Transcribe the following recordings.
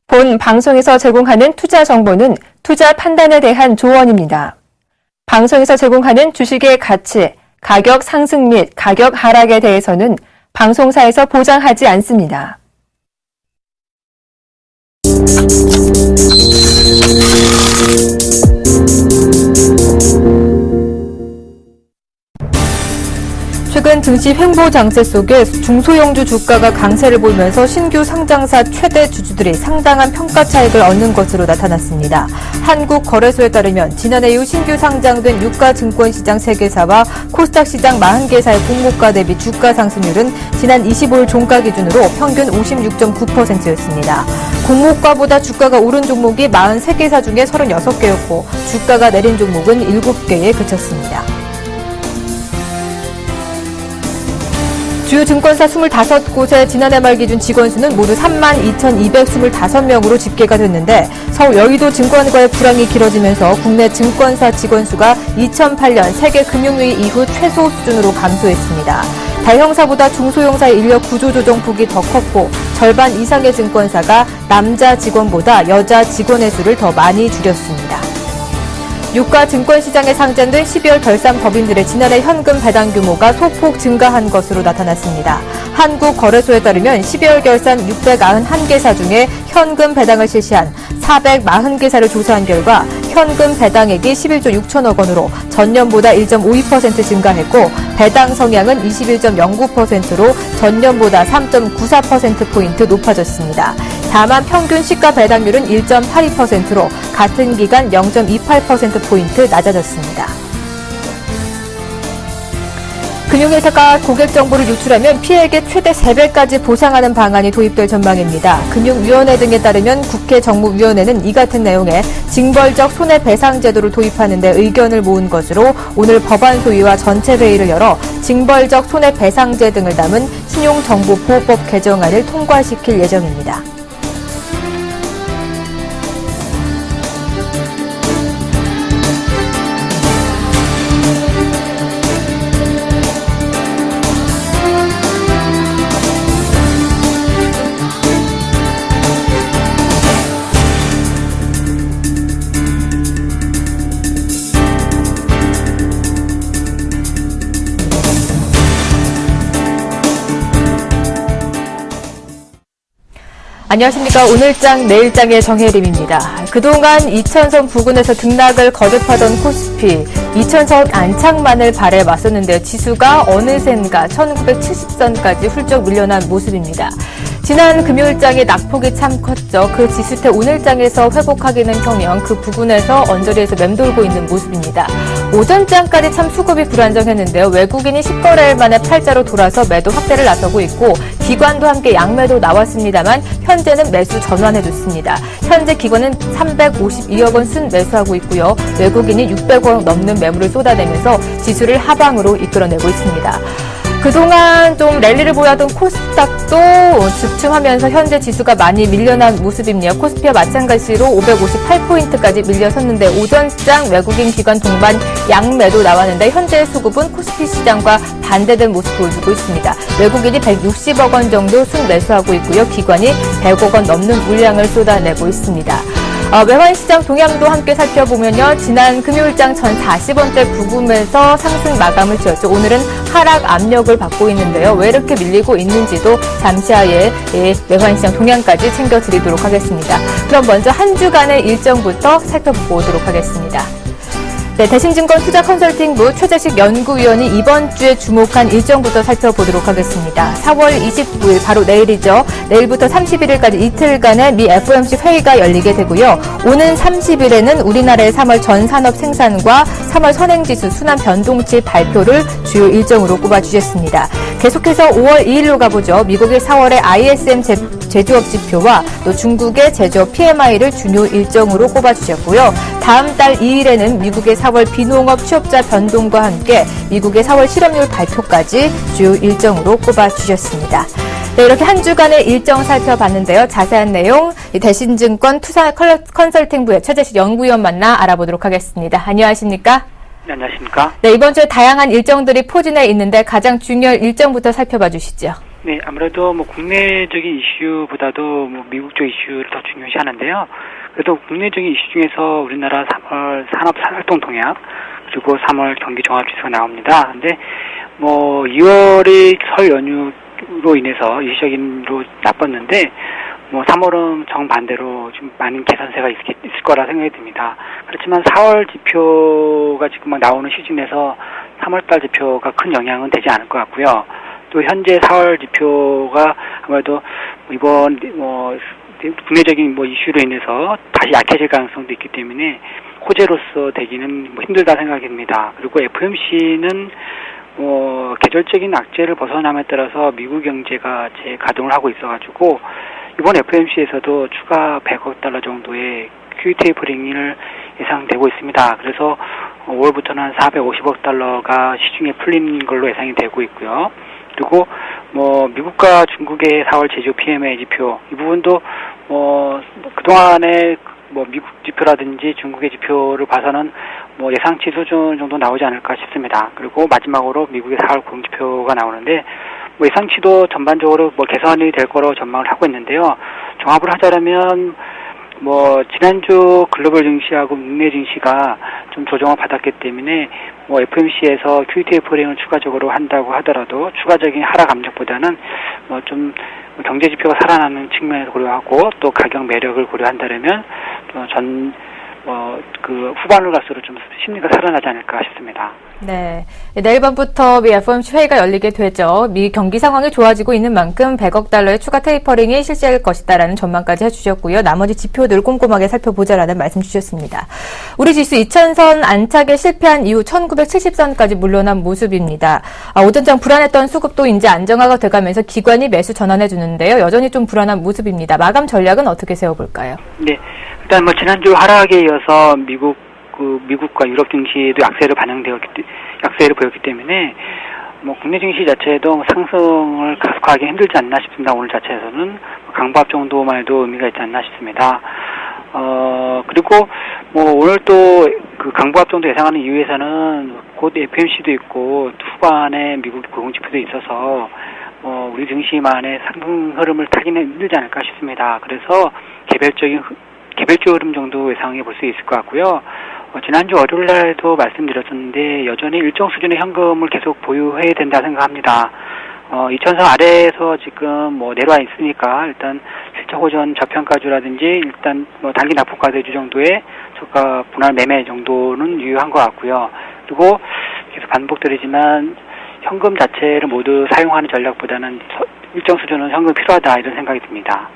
본 방송에서 제공하는 투자 정보는 투자 판단에 대한 조언입니다. 방송에서 제공하는 주식의 가치, 가격 상승 및 가격 하락에 대해서는 방송사에서 보장하지 않습니다. 최근 증시 횡보 장세 속에 중소형주 주가가 강세를 보이면서 신규 상장사 최대 주주들이 상당한 평가 차익을 얻는 것으로 나타났습니다. 한국거래소에 따르면 지난해 이후 신규 상장된 유가 증권시장 3개사와 코스닥 시장 40개사의 공모가 대비 주가 상승률은 지난 25일 종가 기준으로 평균 56.9%였습니다. 공모가보다 주가가 오른 종목이 43개사 중에 36개였고 주가가 내린 종목은 7개에 그쳤습니다. 주요 증권사 25곳의 지난해 말 기준 직원 수는 모두 32,225명으로 집계가 됐는데 서울 여의도 증권가의 불황이 길어지면서 국내 증권사 직원 수가 2008년 세계 금융위기 이후 최소 수준으로 감소했습니다. 대형사보다 중소형사의 인력 구조 조정폭이 더 컸고 절반 이상의 증권사가 남자 직원보다 여자 직원의 수를 더 많이 줄였습니다. 유가 증권시장에 상장된 12월 결산 법인들의 지난해 현금 배당 규모가 소폭 증가한 것으로 나타났습니다. 한국거래소에 따르면 12월 결산 691개사 중에 현금 배당을 실시한 440개사를 조사한 결과 현금 배당액이 11조 6천억 원으로 전년보다 1.52% 증가했고 배당 성향은 21.09%로 전년보다 3.94%포인트 높아졌습니다. 다만 평균 시가 배당률은 1.82%로 같은 기간 0.28%포인트 낮아졌습니다. 금융회사가 고객 정보를 유출하면 피해액의 최대 3배까지 보상하는 방안이 도입될 전망입니다. 금융위원회 등에 따르면 국회 정무위원회는 이 같은 내용의 징벌적 손해배상 제도를 도입하는 데 의견을 모은 것으로 오늘 법안 소위와 전체 회의를 열어 징벌적 손해배상제 등을 담은 신용정보보호법 개정안을 통과시킬 예정입니다. 안녕하십니까. 오늘장 내일장의 정혜림입니다. 그동안 이천선 부근에서 등락을 거듭하던 코스피, 이천선 안착만을 바래 맞섰는데 지수가 어느샌가 1970선까지 훌쩍 밀려난 모습입니다. 지난 금요일장의 낙폭이 참 컸죠. 그 지수태 오늘장에서 회복하기는커녕 그 부근에서 언저리에서 맴돌고 있는 모습입니다. 오전장까지 참 수급이 불안정했는데요. 외국인이 10거래일 만에 팔자로 돌아서 매도 확대를 나서고 있고 기관도 함께 양매도 나왔습니다만 현재는 매수 전환해줬습니다. 현재 기관은 352억 원 순 매수하고 있고요. 외국인이 600억 넘는 매물을 쏟아내면서 지수를 하방으로 이끌어내고 있습니다. 그동안 좀 랠리를 보여던 코스닥도 주춤하면서 현재 지수가 많이 밀려난 모습입니다. 코스피와 마찬가지로 558포인트까지 밀려섰는데 오전장 외국인 기관 동반 양매도 나왔는데 현재 수급은 코스피 시장과 반대된 모습 보여주고 있습니다. 외국인이 160억 원 정도 순매수하고 있고요. 기관이 100억 원 넘는 물량을 쏟아내고 있습니다. 외환시장 동향도 함께 살펴보면요. 지난 금요일장 1040원대 부근에서 상승 마감을 지었죠. 오늘은 하락 압력을 받고 있는데요. 왜 이렇게 밀리고 있는지도 잠시 후에 외환시장 동향까지 챙겨드리도록 하겠습니다. 그럼 먼저 한 주간의 일정부터 살펴보도록 하겠습니다. 네, 대신증권 투자컨설팅부 최재식 연구위원이 이번 주에 주목한 일정부터 살펴보도록 하겠습니다. 4월 29일 바로 내일이죠. 내일부터 31일까지 이틀간의 미 FOMC 회의가 열리게 되고요. 오는 30일에는 우리나라의 3월 전 산업 생산과 3월 선행지수 순환 변동치 발표를 주요 일정으로 꼽아주셨습니다. 계속해서 5월 2일로 가보죠. 미국의 4월의 ISM 제조업 지표와 또 중국의 제조업 PMI를 중요 일정으로 꼽아주셨고요. 다음 달 2일에는 미국의 4월 비농업 취업자 변동과 함께 미국의 4월 실업률 발표까지 주요 일정으로 꼽아주셨습니다. 네, 이렇게 한 주간의 일정 살펴봤는데요. 자세한 내용 대신증권 투자컨설팅부의 최재식 연구위원 만나 알아보도록 하겠습니다. 안녕하십니까? 네, 안녕하십니까? 네, 이번 주에 다양한 일정들이 포진해 있는데 가장 중요한 일정부터 살펴봐 주시죠. 네, 아무래도 뭐 국내적인 이슈보다도 뭐 미국적 이슈를 더 중요시 하는데요. 그래도 국내적인 이슈 중에서 우리나라 3월 산업활동 동향, 그리고 3월 경기 종합지수가 나옵니다. 근데 뭐 2월의 설 연휴로 인해서 일시적인로 나빴는데 뭐 3월은 정반대로 좀 많은 개선세가 있을 거라 생각이 듭니다. 그렇지만 4월 지표가 지금 막 나오는 시즌에서 3월달 지표가 큰 영향은 되지 않을 것 같고요. 또 현재 4월 지표가 아무래도 이번 국내적인 이슈로 인해서 다시 약해질 가능성도 있기 때문에 호재로서 되기는 힘들다 생각이 듭니다. 그리고 FOMC는 계절적인 악재를 벗어남에 따라서 미국 경제가 재가동을 하고 있어가지고 이번 FOMC에서도 추가 100억 달러 정도의 QE 테이퍼링을 예상되고 있습니다. 그래서 5월부터는 한 450억 달러가 시중에 풀린 걸로 예상이 되고 있고요. 그리고 미국과 중국의 4월 제조 PMI 지표 이 부분도 그동안의 미국 지표라든지 중국의 지표를 봐서는 예상치 수준 정도 나오지 않을까 싶습니다. 그리고 마지막으로 미국의 4월 고용지표가 나오는데 예상치도 전반적으로 개선이 될 거라고 전망을 하고 있는데요. 종합을 하자면 지난주 글로벌 증시하고 국내 증시가 좀 조정을 받았기 때문에 FOMC에서 QE 테이퍼링을 추가적으로 한다고 하더라도 추가적인 하락 압력보다는 좀 경제 지표가 살아나는 측면에서 고려하고 또 가격 매력을 고려한다면 후반을 갈수록 좀 심리가 살아나지 않을까 싶습니다. 네. 내일 밤부터 미 FOMC 회의가 열리게 되죠. 미 경기 상황이 좋아지고 있는 만큼 100억 달러의 추가 테이퍼링이 실시할 것이다라는 전망까지 해주셨고요. 나머지 지표들 꼼꼼하게 살펴보자라는 말씀 주셨습니다. 우리 지수 2000선 안착에 실패한 이후 1970선까지 물러난 모습입니다. 오전장 불안했던 수급도 이제 안정화가 돼가면서 기관이 매수 전환해주는데요. 여전히 좀 불안한 모습입니다. 마감 전략은 어떻게 세워볼까요? 네. 일단 지난주 하락에 이어서 미국과 유럽 증시도 약세를 보였기 때문에 국내 증시 자체도 상승을 가속화하기 힘들지 않나 싶습니다. 오늘 자체에서는 강보합 정도만 해도 의미가 있지 않나 싶습니다. 그리고 오늘 또 강보합 정도 예상하는 이유에서는 곧 FOMC도 있고 후반에 미국 고용지표도 있어서 우리 증시만의 상승 흐름을 타기는 힘들지 않을까 싶습니다. 그래서 개별적 흐름 정도 예상해 볼 수 있을 것 같고요. 지난주 월요일 날도 말씀드렸었는데 여전히 일정 수준의 현금을 계속 보유해야 된다 생각합니다. 2000선 아래에서 지금 내려와 있으니까 일단 실적 호전 저평가주라든지 일단 단기 납부과대주 정도의 저가 분할 매매 정도는 유효한 것 같고요. 그리고 계속 반복드리지만 현금 자체를 모두 사용하는 전략보다는 일정 수준은 현금이 필요하다 이런 생각이 듭니다.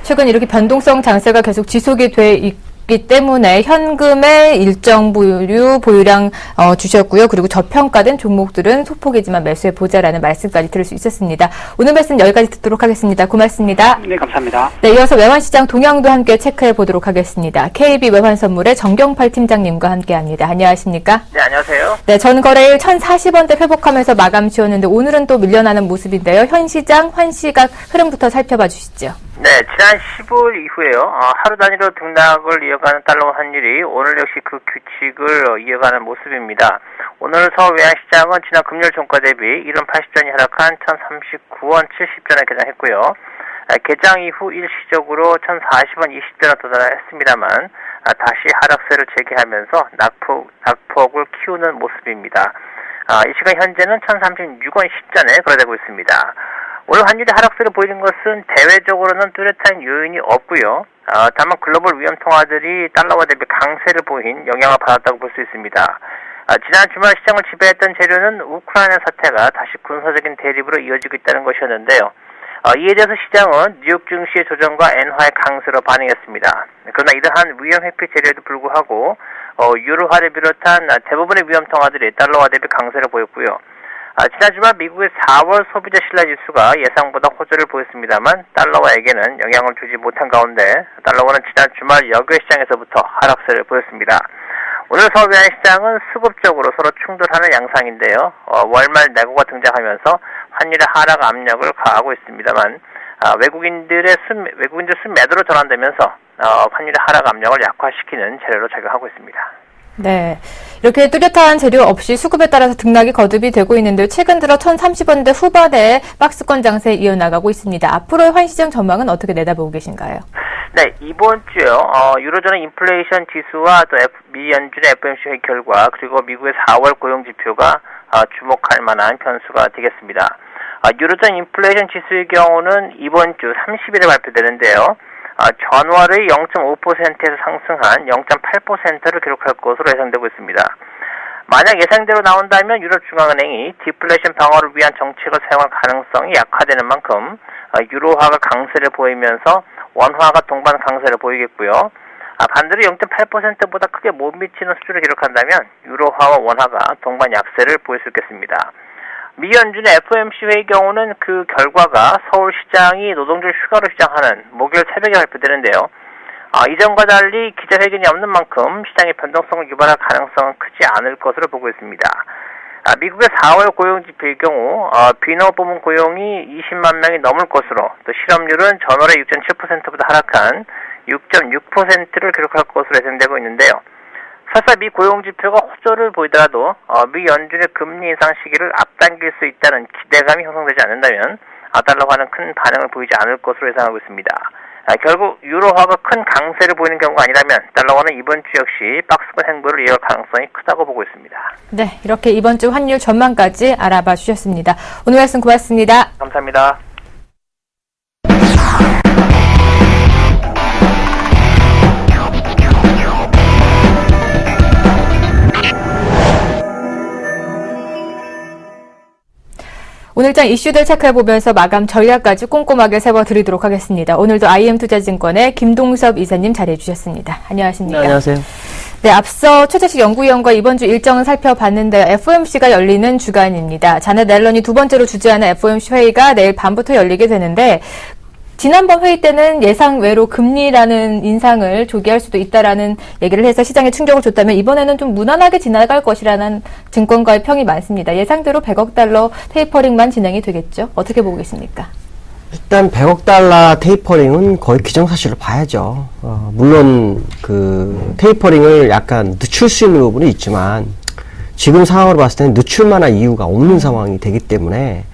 최근 이렇게 변동성 장세가 계속 지속이 돼 있기 때문에 현금의 일정 보유량 주셨고요. 그리고 저평가된 종목들은 소폭이지만 매수해 보자라는 말씀까지 들을 수 있었습니다. 오늘 말씀 여기까지 듣도록 하겠습니다. 고맙습니다. 네, 감사합니다. 네, 이어서 외환시장 동향도 함께 체크해 보도록 하겠습니다. KB 외환선물의 정경팔 팀장님과 함께합니다. 안녕하십니까? 네, 안녕하세요. 네, 전 거래일 1040원대 회복하면서 마감 지었는데 오늘은 또 밀려나는 모습인데요. 현 시장, 환시각 흐름부터 살펴봐 주시죠. 네, 지난 15일 이후에요. 하루 단위로 등락을 이어가는 달러 환율이 오늘 역시 그 규칙을 이어가는 모습입니다. 오늘 서울 외환시장은 지난 금요일 종가 대비 1원 80전이 하락한 1039원 70전에 개장했고요. 개장 이후 일시적으로 1040원 20전에 도달했습니다만 다시 하락세를 재개하면서 낙폭을 키우는 모습입니다. 이 시간 현재는 1036원 10전에 거래되고 있습니다. 오늘 환율이 하락세를 보이는 것은 대외적으로는 뚜렷한 요인이 없고요. 다만 글로벌 위험 통화들이 달러와 대비 강세를 보인 영향을 받았다고 볼 수 있습니다. 지난 주말 시장을 지배했던 재료는 우크라이나 사태가 다시 군사적인 대립으로 이어지고 있다는 것이었는데요. 이에 대해서 시장은 뉴욕 증시의 조정과 엔화의 강세로 반응했습니다. 그러나 이러한 위험 회피 재료에도 불구하고 유로화를 비롯한 대부분의 위험 통화들이 달러와 대비 강세를 보였고요. 지난 주말 미국의 4월 소비자 신뢰지수가 예상보다 호조를 보였습니다만 달러화에게는 영향을 주지 못한 가운데 달러화는 지난 주말 역외 시장에서부터 하락세를 보였습니다. 오늘 서울 외환시장은 수급적으로 서로 충돌하는 양상인데요. 월말 내고가 등장하면서 환율의 하락 압력을 가하고 있습니다만 외국인들 순매도로 전환되면서 환율의 하락 압력을 약화시키는 재료로 작용하고 있습니다. 네. 이렇게 뚜렷한 재료 없이 수급에 따라서 등락이 거듭이 되고 있는데 최근 들어 1,030원대 후반에 박스권 장세 이어나가고 있습니다. 앞으로의 환시장 전망은 어떻게 내다보고 계신가요? 네, 이번 주요. 유로존의 인플레이션 지수와 또 미 연준의 FOMC 회의 결과 그리고 미국의 4월 고용 지표가 주목할 만한 변수가 되겠습니다. 유로존 인플레이션 지수의 경우는 이번 주 30일에 발표되는데요. 전월의 0.5%에서 상승한 0.8%를 기록할 것으로 예상되고 있습니다. 만약 예상대로 나온다면 유럽중앙은행이 디플레이션 방어를 위한 정책을 사용할 가능성이 약화되는 만큼 유로화가 강세를 보이면서 원화가 동반 강세를 보이겠고요. 반대로 0.8%보다 크게 못 미치는 수준을 기록한다면 유로화와 원화가 동반 약세를 보일 수 있겠습니다. 미 연준의 FOMC 회의 경우는 그 결과가 서울시장이 노동절 휴가로 시작하는 목요일 새벽에 발표되는데요. 이전과 달리 기자회견이 없는 만큼 시장의 변동성을 유발할 가능성은 크지 않을 것으로 보고 있습니다. 미국의 4월 고용지표의 경우 비농업 부문 고용이 20만 명이 넘을 것으로 또 실업률은 전월의 6.7%보다 하락한 6.6%를 기록할 것으로 예상되고 있는데요. 설사 미 고용지표가 호조를 보이더라도 미 연준의 금리 인상 시기를 앞당길 수 있다는 기대감이 형성되지 않는다면 달러화는 큰 반응을 보이지 않을 것으로 예상하고 있습니다. 결국 유로화가 큰 강세를 보이는 경우가 아니라면 달러화는 이번 주 역시 박스권 행보를 이어갈 가능성이 크다고 보고 있습니다. 네, 이렇게 이번 주 환율 전망까지 알아봐 주셨습니다. 오늘 말씀 고맙습니다. 감사합니다. 오늘장 이슈들 체크해보면서 마감 전략까지 꼼꼼하게 세워드리도록 하겠습니다. 오늘도 IM투자증권의 김동섭 이사님 자리해주셨습니다. 안녕하십니까? 네, 안녕하세요. 네, 앞서 최재식 연구위원과 이번 주 일정을 살펴봤는데 FOMC가 열리는 주간입니다. 자넷 옐런이 두 번째로 주재하는 FOMC 회의가 내일 밤부터 열리게 되는데 지난번 회의 때는 예상외로 금리라는 인상을 조기할 수도 있다라는 얘기를 해서 시장에 충격을 줬다면 이번에는 좀 무난하게 지나갈 것이라는 증권가의 평이 많습니다. 예상대로 100억 달러 테이퍼링만 진행이 되겠죠? 어떻게 보고 계십니까? 일단 100억 달러 테이퍼링은 거의 기정사실로 봐야죠. 물론 그 테이퍼링을 약간 늦출 수 있는 부분은 있지만 지금 상황으로 봤을 때는 늦출 만한 이유가 없는 상황이 되기 때문에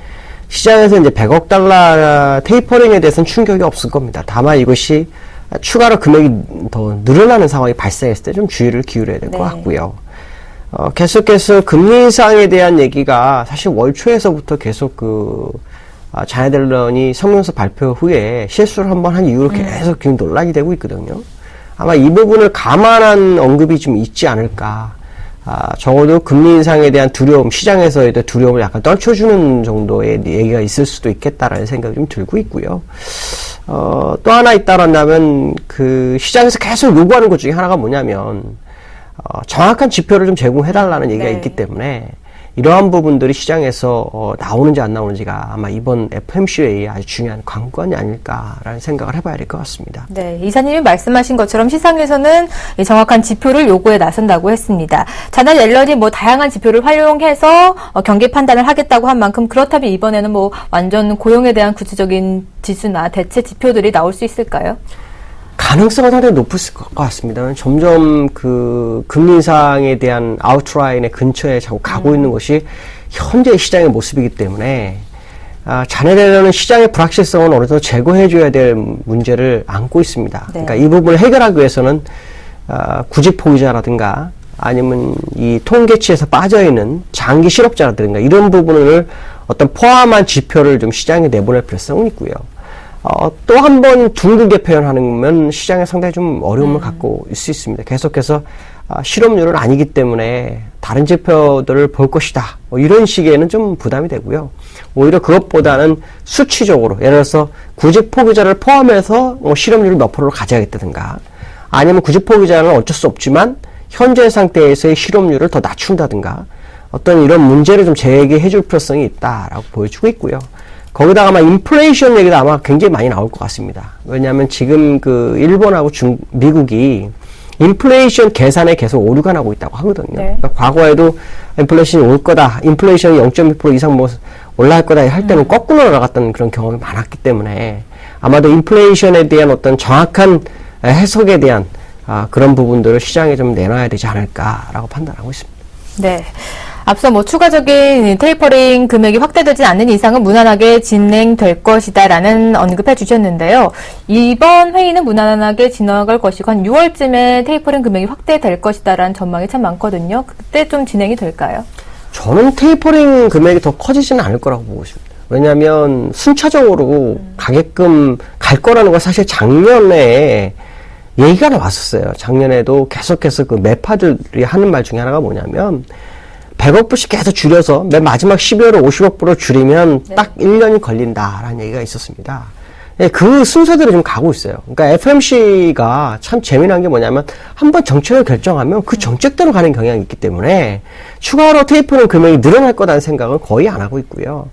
시장에서 이제 100억 달러 테이퍼링에 대해서는 충격이 없을 겁니다. 다만 이것이 추가로 금액이 더 늘어나는 상황이 발생했을 때 좀 주의를 기울여야 될 것 같고요. 계속해서 금리 인상에 대한 얘기가 사실 월 초에서부터 계속 자넷 옐런이 성명서 발표 후에 실수를 한번 한 이후로 계속 지금 논란이 되고 있거든요. 아마 이 부분을 감안한 언급이 좀 있지 않을까. 적어도 금리 인상에 대한 두려움, 시장에서의 두려움을 약간 떨쳐주는 정도의 얘기가 있을 수도 있겠다라는 생각이 좀 들고 있고요. 또 하나 있다라면 그 시장에서 계속 요구하는 것 중에 하나가 뭐냐면 정확한 지표를 좀 제공해달라는 얘기가 있기 때문에 이러한 부분들이 시장에서 나오는지 안 나오는지가 아마 이번 FOMC 회의의 아주 중요한 관건이 아닐까라는 생각을 해봐야 될 것 같습니다. 네, 이사님이 말씀하신 것처럼 시장에서는 정확한 지표를 요구해 나선다고 했습니다. 자넷 옐런이 다양한 지표를 활용해서 경기 판단을 하겠다고 한 만큼 그렇다면 이번에는 완전 고용에 대한 구체적인 지수나 대체 지표들이 나올 수 있을까요? 가능성은 상당히 높을 것 같습니다. 점점 그 금리 인상에 대한 아웃라인의 근처에 자꾸 가고 있는 것이 현재 시장의 모습이기 때문에 자넷 옐런은 시장의 불확실성은 어느 정도 제거해줘야 될 문제를 안고 있습니다. 그러니까 이 부분을 해결하기 위해서는 구직 포기자라든가 아니면 이 통계치에서 빠져있는 장기 실업자라든가 이런 부분을 어떤 포함한 지표를 좀 시장에 내보낼 필요성은 있고요. 또 한 번 둥글게 표현하면 시장에 상당히 좀 어려움을 갖고 있을 수 있습니다. 계속해서 실업률은 아니기 때문에 다른 지표들을 볼 것이다. 이런 식에는 좀 부담이 되고요. 오히려 그것보다는 수치적으로 예를 들어서 구직 포기자를 포함해서 실업률을 몇 프로를 가져야겠다든가 아니면 구직 포기자는 어쩔 수 없지만 현재 상태에서의 실업률을 더 낮춘다든가 어떤 이런 문제를 좀 제기해 줄 필요성이 있다라고 보여주고 있고요. 거기다가 아마 인플레이션 얘기도 아마 굉장히 많이 나올 것 같습니다. 왜냐하면 지금 그 일본하고 미국이 인플레이션 계산에 계속 오류가 나고 있다고 하거든요. 그러니까 과거에도 인플레이션이 올 거다, 인플레이션이 0.2% 이상 올라갈 거다 할 때는 거꾸로 나갔던 그런 경험이 많았기 때문에 아마도 인플레이션에 대한 어떤 정확한 해석에 대한 그런 부분들을 시장에 좀 내놔야 되지 않을까라고 판단하고 있습니다. 네. 앞서 추가적인 테이퍼링 금액이 확대되지 않는 이상은 무난하게 진행될 것이다라는 언급해 주셨는데요. 이번 회의는 무난하게 지나갈 것이고 한 6월쯤에 테이퍼링 금액이 확대될 것이다라는 전망이 참 많거든요. 그때 좀 진행이 될까요? 저는 테이퍼링 금액이 더 커지지는 않을 거라고 보고 있습니다. 왜냐하면 순차적으로 가게끔 갈 거라는 건 사실 작년에 얘기가 나왔었어요. 작년에도 계속해서 그 매파들이 하는 말 중에 하나가 뭐냐면 100억 불씩 계속 줄여서 맨 마지막 12월에 50억 불을 줄이면 딱 1년이 걸린다라는 얘기가 있었습니다. 그 순서대로 좀 가고 있어요. 그러니까 FMC가 참 재미난 게 뭐냐면 한번 정책을 결정하면 그 정책대로 가는 경향이 있기 때문에 추가로 테이프는 금액이 늘어날 거라는 생각은 거의 안 하고 있고요.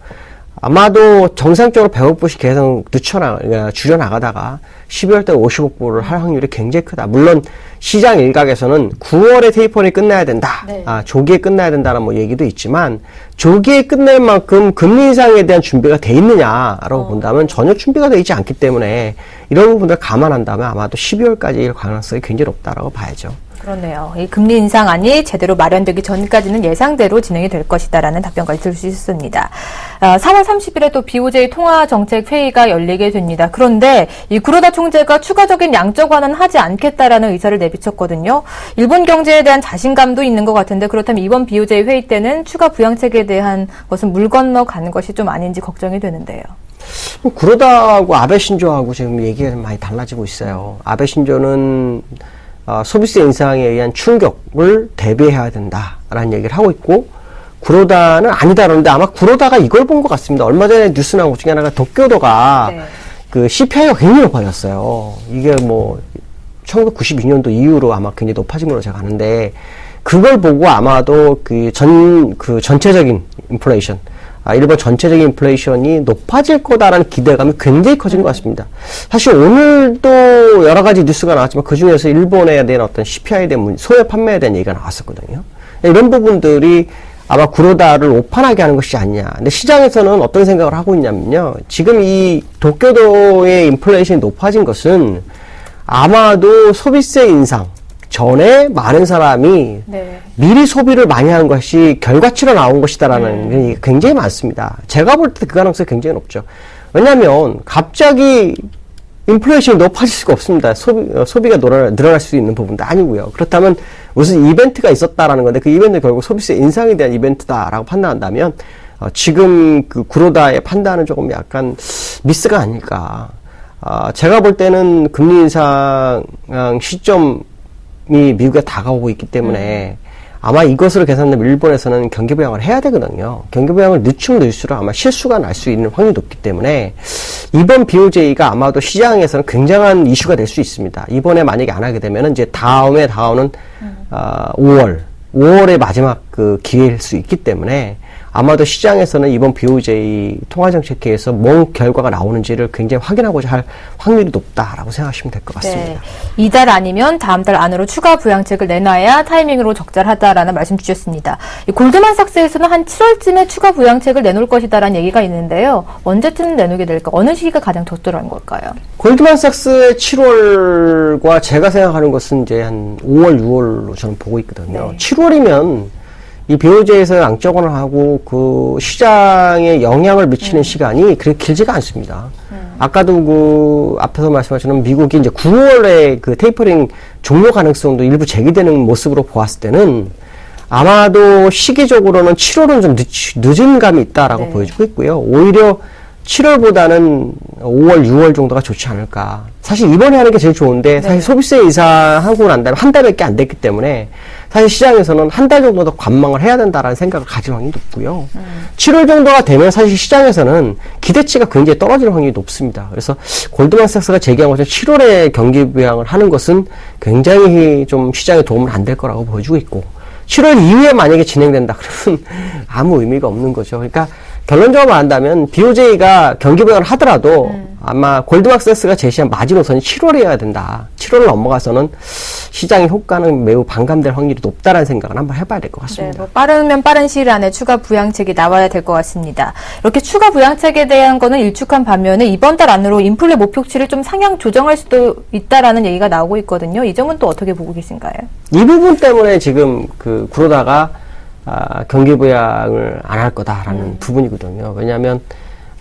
아마도 정상적으로 100억 불씩 계속 줄여나가다가 12월 달 50억 불을 할 확률이 굉장히 크다. 물론 시장 일각에서는 9월에 테이퍼링이 끝나야 된다. 네. 조기에 끝나야 된다는 뭐 얘기도 있지만 조기에 끝낼 만큼 금리 인상에 대한 준비가 돼 있느냐라고 본다면 전혀 준비가 되어 있지 않기 때문에 이런 부분들 감안한다면 아마도 12월까지일 가능성이 굉장히 높다라고 봐야죠. 그렇네요. 이 금리 인상안이 제대로 마련되기 전까지는 예상대로 진행이 될 것이다라는 답변까지 들을 수 있습니다. 3월 30일에 또 BOJ 통화정책회의가 열리게 됩니다. 그런데 이 구로다 총재가 추가적인 양적 완화는 하지 않겠다라는 의사를 내비쳤거든요. 일본 경제에 대한 자신감도 있는 것 같은데 그렇다면 이번 BOJ 회의 때는 추가 부양책에 대한 것은 물 건너가는 것이 좀 아닌지 걱정이 되는데요. 구로다하고 아베 신조하고 지금 얘기가 많이 달라지고 있어요. 아베 신조는 소비세 인상에 의한 충격을 대비해야 된다라는 얘기를 하고 있고 구로다는 아니다 그러는데 아마 구로다가 이걸 본 것 같습니다. 얼마 전에 뉴스 나온 것 중에 하나가 도쿄도가 그 CPI가 굉장히 높아졌어요. 이게 뭐 1992년도 이후로 아마 굉장히 높아진 걸로 제가 아는데 그걸 보고 아마도 전체적인 인플레이션 일본 전체적인 인플레이션이 높아질 거다라는 기대감이 굉장히 커진 것 같습니다. 사실 오늘도 여러 가지 뉴스가 나왔지만 그 중에서 일본에 대한 어떤 CPI에 대한 소매 판매에 대한 얘기가 나왔었거든요. 이런 부분들이 아마 구로다를 오판하게 하는 것이 아니냐. 근데 시장에서는 어떤 생각을 하고 있냐면요. 지금 이 도쿄도의 인플레이션이 높아진 것은 아마도 소비세 인상 전에 많은 사람이 미리 소비를 많이 한 것이 결과치로 나온 것이다라는 게 굉장히 많습니다. 제가 볼 때 그 가능성이 굉장히 높죠. 왜냐하면 갑자기 인플레이션이 높아질 수가 없습니다. 소비가 늘어날 수 있는 부분도 아니고요. 그렇다면 무슨 이벤트가 있었다라는 건데 그 이벤트는 결국 소비세 인상에 대한 이벤트다라고 판단한다면 지금 그 구로다의 판단은 조금 약간 미스가 아닐까. 제가 볼 때는 금리 인상 시점 이 미국에 다가오고 있기 때문에 아마 이것으로 계산하면 일본에서는 경기 부양을 해야 되거든요. 경기 부양을 늦추면 늦을수록 아마 실수가 날 수 있는 확률이 높기 때문에 이번 BOJ가 아마도 시장에서는 굉장한 이슈가 될 수 있습니다. 이번에 만약에 안 하게 되면 이제 다음에 다가오는 5월의 마지막 그 기회일 수 있기 때문에 아마도 시장에서는 이번 BOJ 통화정책회의에서 뭔 결과가 나오는지를 굉장히 확인하고자 할 확률이 높다라고 생각하시면 될 것 같습니다. 이달 아니면 다음 달 안으로 추가 부양책을 내놔야 타이밍으로 적절하다라는 말씀 주셨습니다. 골드만삭스에서는 한 7월쯤에 추가 부양책을 내놓을 것이다라는 얘기가 있는데요. 언제쯤 내놓게 될까? 어느 시기가 가장 적절한 걸까요? 골드만삭스의 7월과 제가 생각하는 것은 이제 한 5월, 6월로 저는 보고 있거든요. 7월이면 이 BOJ에서 양적 완화하고 그 시장에 영향을 미치는 시간이 그렇게 길지가 않습니다. 아까도 그 앞에서 말씀하신 미국이 이제 9월에 그 테이퍼링 종료 가능성도 일부 제기되는 모습으로 보았을 때는 아마도 시기적으로는 7월은 좀 늦은 감이 있다라고 보여주고 있고요. 오히려 7월보다는 5월, 6월 정도가 좋지 않을까. 사실 이번에 하는 게 제일 좋은데 사실 소비세 인상하고 난 다음에 한 달밖에 안 됐기 때문에 사실 시장에서는 한 달 정도 더 관망을 해야 된다라는 생각을 가질 확률이 높고요. 7월 정도가 되면 사실 시장에서는 기대치가 굉장히 떨어질 확률이 높습니다. 그래서 골드만삭스가 제기한 것처럼 7월에 경기 부양을 하는 것은 굉장히 좀 시장에 도움은 안 될 거라고 보여주고 있고 7월 이후에 만약에 진행된다 그러면 아무 의미가 없는 거죠. 그러니까 결론적으로 말한다면 BOJ가 경기 부양을 하더라도 아마 골드만삭스가 제시한 마지노선이 7월이어야 된다. 7월을 넘어가서는 시장의 효과는 매우 반감될 확률이 높다라는 생각을 한번 해봐야 될 것 같습니다. 네, 뭐 빠르면 빠른 시일 안에 추가 부양책이 나와야 될 것 같습니다. 이렇게 추가 부양책에 대한 거는 일축한 반면에 이번 달 안으로 인플레 목표치를 좀 상향 조정할 수도 있다라는 얘기가 나오고 있거든요. 이 점은 또 어떻게 보고 계신가요? 이 부분 때문에 지금 그러다가 경기 부양을 안 할 거다라는 부분이거든요. 왜냐하면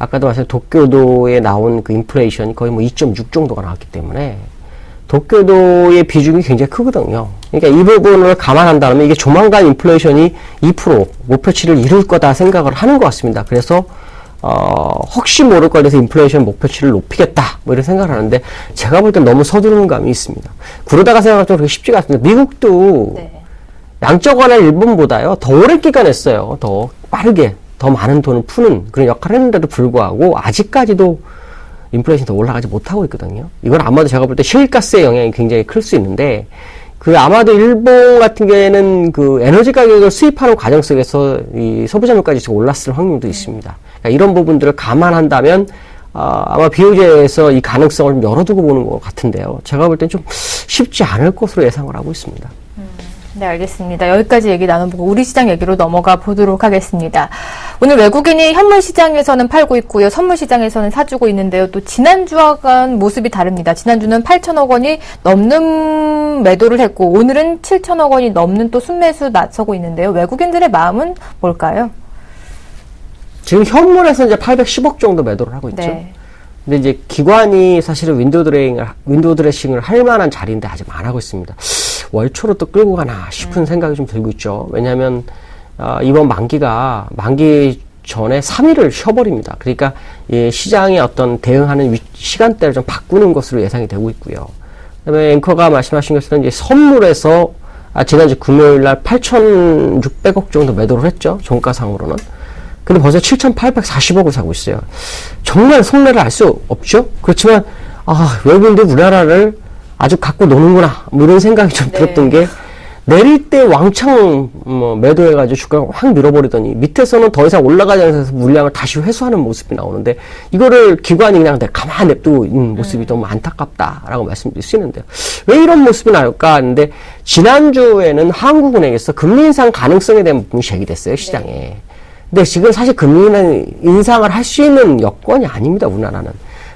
아까도 말씀 도쿄도에 나온 그 인플레이션이 거의 뭐 2.6 정도가 나왔기 때문에 도쿄도의 비중이 굉장히 크거든요. 그러니까 이 부분을 감안한다면 이게 조만간 인플레이션이 2% 목표치를 이룰 거다 생각을 하는 것 같습니다. 그래서 혹시 모를 거라서 인플레이션 목표치를 높이겠다 뭐 이런 생각을 하는데 제가 볼 땐 너무 서두르는 감이 있습니다. 그러다가 생각하면 좀 그렇게 쉽지가 않습니다. 미국도 양적 완화 일본보다요 더 오랜 기간 했어요. 더 빠르게 더 많은 돈을 푸는 그런 역할을 했는데도 불구하고 아직까지도 인플레이션이 더 올라가지 못하고 있거든요. 이건 아마도 제가 볼 때 실가스의 영향이 굉장히 클 수 있는데 아마도 일본 같은 경우에는 에너지 가격을 수입하는 과정 속에서 이 소비자물까지 좀 올랐을 확률도 있습니다. 그러니까 이런 부분들을 감안한다면 아마 BOJ에서 이 가능성을 좀 열어두고 보는 것 같은데요. 제가 볼 땐 좀 쉽지 않을 것으로 예상을 하고 있습니다. 네, 알겠습니다. 여기까지 얘기 나눠보고 우리 시장 얘기로 넘어가 보도록 하겠습니다. 오늘 외국인이 현물 시장에서는 팔고 있고요. 선물 시장에서는 사주고 있는데요. 또 지난주와는 모습이 다릅니다. 지난주는 8천억 원이 넘는 매도를 했고 오늘은 7천억 원이 넘는 또 순매수 나서고 있는데요. 외국인들의 마음은 뭘까요? 지금 현물에서 이제 810억 정도 매도를 하고 있죠. 네. 근데 이제 기관이 사실은 윈도우 드레싱을 할 만한 자리인데 아직 안 하고 있습니다. 월초로 또 끌고 가나 싶은 생각이 좀 들고 있죠. 왜냐하면 이번 만기 전에 3일을 쉬어버립니다. 그러니까 이 시장의 어떤 대응하는 시간대를 좀 바꾸는 것으로 예상이 되고 있고요. 그다음에 앵커가 말씀하신 것처럼 이제 선물에서 지난주 금요일 날 8,600억 정도 매도를 했죠. 종가상으로는. 근데 벌써 7,840억을 사고 있어요. 정말 속내를 알 수 없죠? 그렇지만, 외국인들 우리나라를 아주 갖고 노는구나. 뭐 이런 생각이 좀 들었던 게, 내릴 때 왕창 매도해가지고 주가가 확 밀어버리더니, 밑에서는 더 이상 올라가지 않아서 물량을 다시 회수하는 모습이 나오는데, 이거를 기관이 그냥 가만히 냅두고 있는 모습이 너무 안타깝다라고 말씀드릴 수 있는데요. 왜 이런 모습이 나올까 하는데, 지난주에는 한국은행에서 금리 인상 가능성에 대한 부분이 제기됐어요, 시장에. 근데 지금 사실 금리 인상을 할 수 있는 여건이 아닙니다, 우리나라는.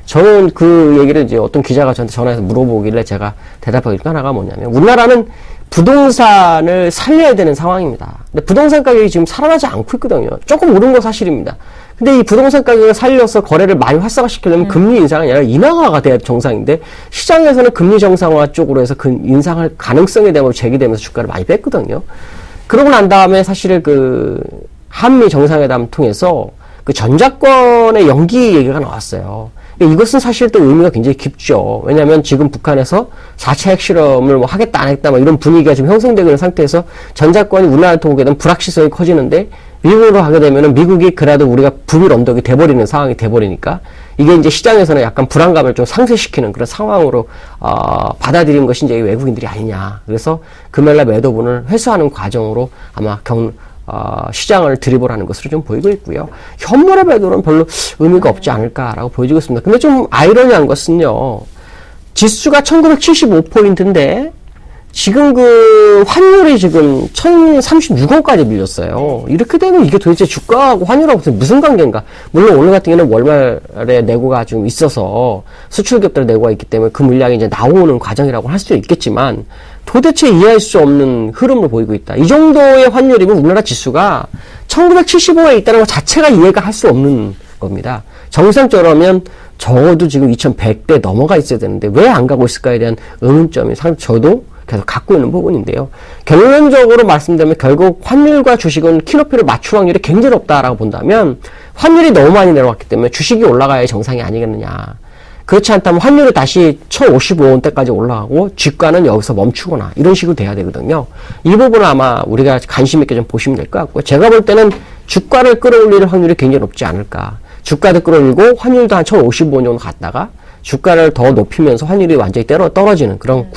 저는 그 얘기를 이제 어떤 기자가 저한테 전화해서 물어보길래 제가 대답하기 중 하나가 뭐냐면, 우리나라는 부동산을 살려야 되는 상황입니다. 근데 부동산 가격이 지금 살아나지 않고 있거든요. 조금 오른 거 사실입니다. 근데 이 부동산 가격을 살려서 거래를 많이 활성화시키려면 금리 인상이 아니라 인하가 돼야 정상인데, 시장에서는 금리 정상화 쪽으로 해서 인상할 가능성에 대한 제기되면서 주가를 많이 뺐거든요. 그러고 난 다음에 사실 한미 정상회담 통해서 전작권의 연기 얘기가 나왔어요. 이것은 사실 또 의미가 굉장히 깊죠. 왜냐하면 지금 북한에서 4차 핵실험을 뭐 하겠다 안 하겠다 뭐 이런 분위기가 지금 형성되고 있는 상태에서 전작권이 우리나라한테 오게 되면 불확실성이 커지는데 미국으로 하게 되면은 미국이 그래도 우리가 불일 언덕이 돼버리는 상황이 돼버리니까 이게 이제 시장에서는 약간 불안감을 좀 상쇄시키는 그런 상황으로 받아들인 것이 이제 외국인들이 아니냐. 그래서 금요일날 매도분을 회수하는 과정으로 아마 시장을 드리블하는 것으로 좀 보이고 있고요. 현물의 매도는 별로 의미가 없지 않을까라고 보여지고 있습니다. 근데 좀 아이러니한 것은요. 지수가 1975포인트인데 지금 환율이 지금 1036원까지 밀렸어요. 이렇게 되면 이게 도대체 주가하고 환율하고 무슨 관계인가? 물론 오늘 같은 경우는 월말에 내고가 좀 있어서 수출기업들의 내고가 있기 때문에 그 물량이 이제 나오는 과정이라고 할 수 있겠지만 도대체 이해할 수 없는 흐름을 보이고 있다. 이 정도의 환율이면 우리나라 지수가 1975에 있다는 것 자체가 이해가 할 수 없는 겁니다. 정상적으로면 적어도 지금 2100대 넘어가 있어야 되는데 왜 안 가고 있을까에 대한 의문점이 저도 계속 갖고 있는 부분인데요. 결론적으로 말씀드리면 결국 환율과 주식은 키높이를 맞출 확률이 굉장히 높다라고 본다면 환율이 너무 많이 내려왔기 때문에 주식이 올라가야 정상이 아니겠느냐. 그렇지 않다면 환율이 다시 1055원대까지 올라가고 주가는 여기서 멈추거나 이런 식으로 돼야 되거든요. 이 부분은 아마 우리가 관심 있게 좀 보시면 될 것 같고요. 제가 볼 때는 주가를 끌어올릴 확률이 굉장히 높지 않을까. 주가도 끌어올리고 환율도 한 1055원 정도 갔다가 주가를 더 높이면서 환율이 완전히 떨어지는 그런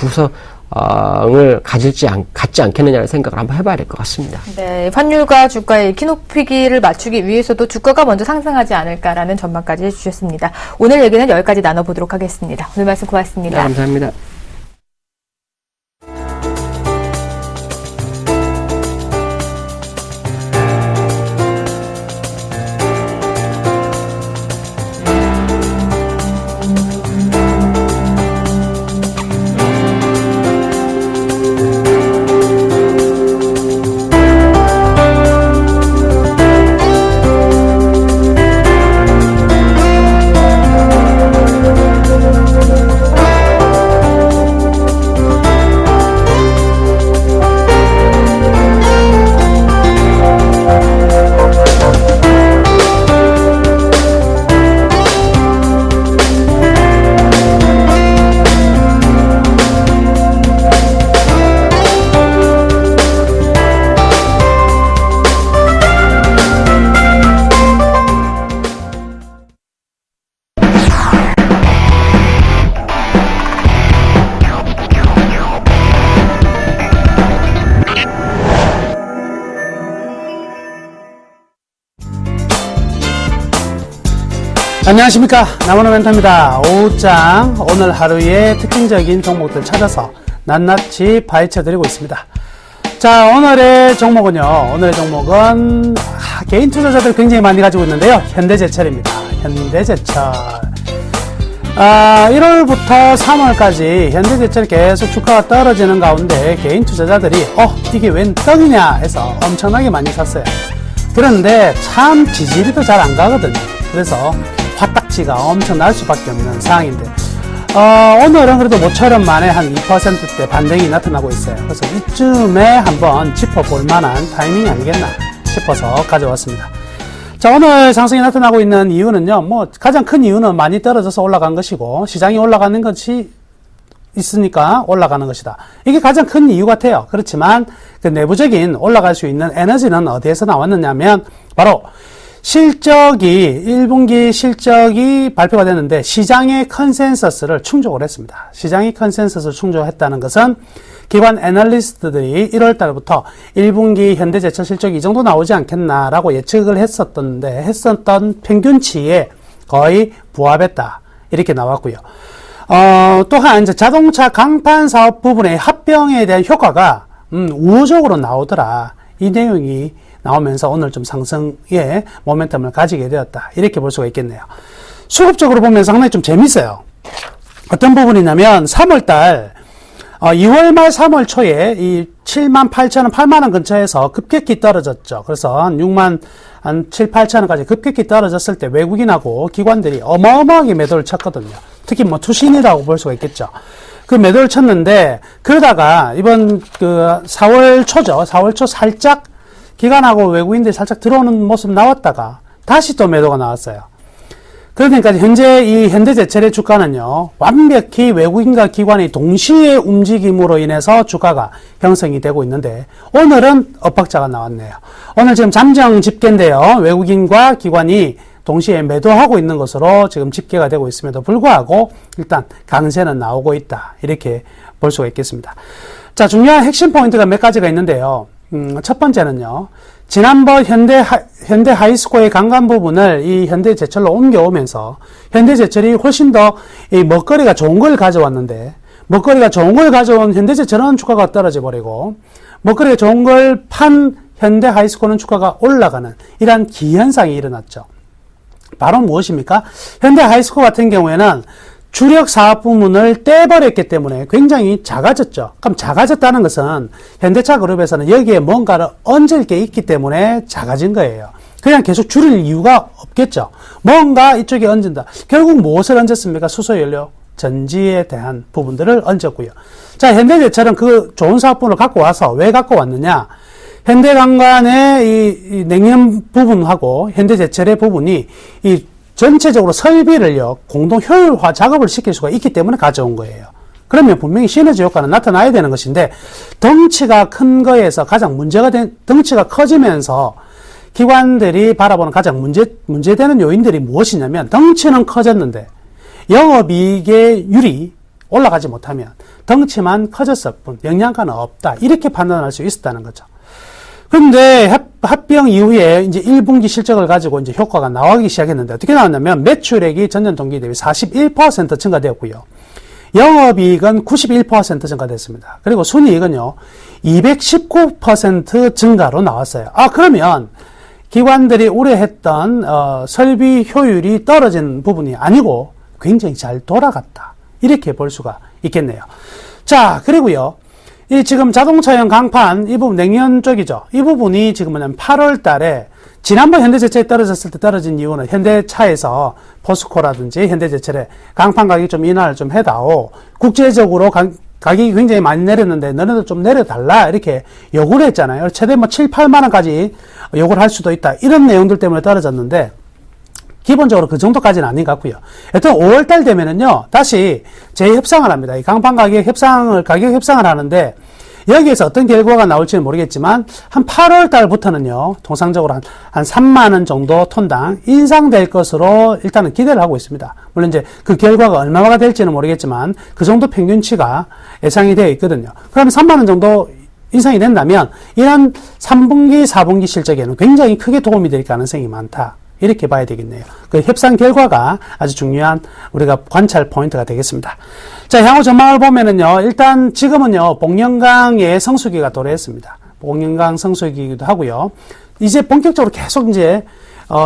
을 갖지 않겠느냐는 생각을 한번 해봐야 될 것 같습니다. 네, 환율과 주가의 키높이기를 맞추기 위해서도 주가가 먼저 상승하지 않을까라는 전망까지 해주셨습니다. 오늘 얘기는 여기까지 나눠보도록 하겠습니다. 오늘 말씀 고맙습니다. 네, 감사합니다. 안녕하십니까, 나무는 멘토입니다. 오후장 오늘 하루의 특징적인 종목들 찾아서 낱낱이 파헤쳐 드리고 있습니다. 자, 오늘의 종목은 개인 투자자들 굉장히 많이 가지고 있는데요, 현대제철입니다. 현대제철. 1월부터 3월까지 현대제철이 계속 주가가 떨어지는 가운데 개인 투자자들이 이게 웬 떡이냐 해서 엄청나게 많이 샀어요. 그런데 참 지지리도 잘 안 가거든요. 그래서 화딱지가 엄청 날 수밖에 없는 상황인데, 오늘은 그래도 모처럼 만에 한 2%대 반등이 나타나고 있어요. 그래서 이쯤에 한번 짚어볼 만한 타이밍이 아니겠나 싶어서 가져왔습니다. 자, 오늘 상승이 나타나고 있는 이유는요, 가장 큰 이유는 많이 떨어져서 올라간 것이고, 시장이 올라가는 것이 있으니까 올라가는 것이다. 이게 가장 큰 이유 같아요. 그렇지만 그 내부적인 올라갈 수 있는 에너지는 어디에서 나왔느냐면, 바로 1분기 실적이 발표가 됐는데 시장의 컨센서스를 충족을 했습니다. 시장이 컨센서스를 충족했다는 것은 기관 애널리스트들이 1월달부터 1분기 현대제철 실적이 이 정도 나오지 않겠나라고 예측을 했었던 평균치에 거의 부합했다, 이렇게 나왔고요. 또한 이제 자동차 강판 사업 부분의 합병에 대한 효과가 우호적으로 나오더라, 이 내용이 나오면서 오늘 좀 상승의 모멘텀을 가지게 되었다, 이렇게 볼 수가 있겠네요. 수급적으로 보면 상당히 좀 재밌어요. 어떤 부분이냐면 3월달 2월 말 3월 초에 이 78,000원, 8만원 근처에서 급격히 떨어졌죠. 그래서 한 7, 8천원까지 급격히 떨어졌을 때 외국인하고 기관들이 어마어마하게 매도를 쳤거든요. 특히 투신이라고 볼 수가 있겠죠. 그 매도를 쳤는데, 그러다가 이번 4월 초 살짝 기관하고 외국인들이 살짝 들어오는 모습 나왔다가 다시 또 매도가 나왔어요. 그러니까 현재 이 현대제철의 주가는요, 완벽히 외국인과 기관의 동시에 움직임으로 인해서 주가가 형성이 되고 있는데, 오늘은 엇박자가 나왔네요. 오늘 지금 잠정 집계인데요, 외국인과 기관이 동시에 매도하고 있는 것으로 지금 집계가 되고 있음에도 불구하고 일단 강세는 나오고 있다, 이렇게 볼 수가 있겠습니다. 자, 중요한 핵심 포인트가 몇 가지가 있는데요. 첫 번째는요, 지난번 현대 하이스코어의 강간 부분을 이 현대제철로 옮겨오면서 현대제철이 훨씬 더 이 먹거리가 좋은 걸 가져왔는데, 먹거리가 좋은 걸 가져온 현대제철은 주가가 떨어져 버리고, 먹거리가 좋은 걸 판 현대 하이스코어는 주가가 올라가는 이러한 기현상이 일어났죠. 바로 무엇입니까? 현대 하이스코어 같은 경우에는 주력 사업 부문을 떼버렸기 때문에 굉장히 작아졌죠. 그럼 작아졌다는 것은 현대차 그룹에서는 여기에 뭔가를 얹을 게 있기 때문에 작아진 거예요. 그냥 계속 줄일 이유가 없겠죠. 뭔가 이쪽에 얹은다. 결국 무엇을 얹었습니까? 수소연료, 전지에 대한 부분들을 얹었고요. 자, 현대제철은 그 좋은 사업 부문을 갖고 와서 왜 갖고 왔느냐? 현대강간의 이 냉연 부분하고 현대제철의 부분이 이 전체적으로 설비를요, 공동 효율화 작업을 시킬 수가 있기 때문에 가져온 거예요. 그러면 분명히 시너지 효과는 나타나야 되는 것인데, 덩치가 큰 거에서 가장 덩치가 커지면서 기관들이 바라보는 가장 문제되는 요인들이 무엇이냐면, 덩치는 커졌는데 영업이익의 율이 올라가지 못하면 덩치만 커졌을 뿐 영양가는 없다. 이렇게 판단할 수 있었다는 거죠. 그런데 합병 이후에 이제 1분기 실적을 가지고 이제 효과가 나오기 시작했는데 어떻게 나왔냐면 매출액이 전년 동기 대비 41% 증가되었고요. 영업이익은 91% 증가됐습니다. 그리고 순이익은요, 219% 증가로 나왔어요. 그러면 기관들이 우려했던 설비 효율이 떨어진 부분이 아니고 굉장히 잘 돌아갔다. 이렇게 볼 수가 있겠네요. 자, 그리고요. 이 지금 자동차용 강판, 이 부분 냉연 쪽이죠. 이 부분이 지금 뭐냐면 8월 달에 지난번 현대제철이 떨어졌을 때 떨어진 이유는 현대차에서 포스코라든지 현대제철에 강판 가격이 좀 인하를 좀 해다오. 국제적으로 가격이 굉장히 많이 내렸는데 너네도 좀 내려달라. 이렇게 요구를 했잖아요. 최대 7, 8만 원까지 요구를 할 수도 있다. 이런 내용들 때문에 떨어졌는데 기본적으로 그 정도까지는 아닌 것 같고요. 여튼 5월달 되면은요, 다시 재협상을 합니다. 이 강판 가격 협상을 하는데, 여기에서 어떤 결과가 나올지는 모르겠지만, 한 8월달부터는요, 통상적으로 한 3만원 정도 톤당 인상될 것으로 일단은 기대를 하고 있습니다. 물론 이제 그 결과가 얼마가 될지는 모르겠지만, 그 정도 평균치가 예상이 되어 있거든요. 그러면 3만원 정도 인상이 된다면, 이런 3분기, 4분기 실적에는 굉장히 크게 도움이 될 가능성이 많다. 이렇게 봐야 되겠네요. 그 협상 결과가 아주 중요한 우리가 관찰 포인트가 되겠습니다. 자, 향후 전망을 보면은요, 일단 지금은요, 복령강의 성수기가 도래했습니다. 복령강 성수기이기도 하고요. 이제 본격적으로 계속 이제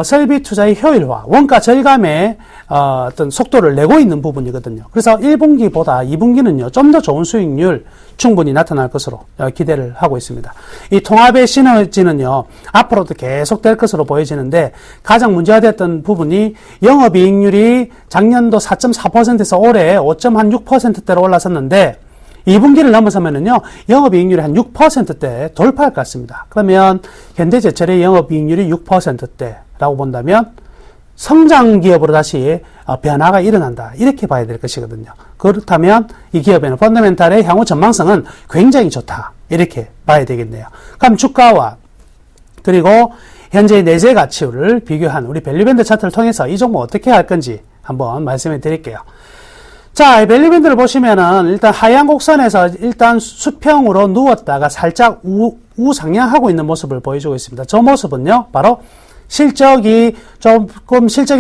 설비 투자의 효율화, 원가 절감의 어떤 속도를 내고 있는 부분이거든요. 그래서 1분기보다 2분기는요, 좀 더 좋은 수익률 충분히 나타날 것으로 기대를 하고 있습니다. 이 통합의 시너지는요, 앞으로도 계속 될 것으로 보여지는데, 가장 문제가 됐던 부분이 영업이익률이 작년도 4.4%에서 올해 5.6%대로 올라섰는데, 2분기를 넘어서면은요, 영업이익률이 한 6%대 돌파할 것 같습니다. 그러면 현대제철의 영업이익률이 6%대라고 본다면 성장 기업으로 다시 변화가 일어난다. 이렇게 봐야 될 것이거든요. 그렇다면 이 기업에는 펀더멘탈의 향후 전망성은 굉장히 좋다. 이렇게 봐야 되겠네요. 그럼 주가와 그리고 현재의 내재 가치를 비교한 우리 밸류밴드 차트를 통해서 이 종목 어떻게 할 건지 한번 말씀해 드릴게요. 자, 밸류밴드를 보시면은 일단 하향 곡선에서 일단 수평으로 누웠다가 살짝 우상향하고 있는 모습을 보여주고 있습니다. 저 모습은요, 바로 실적이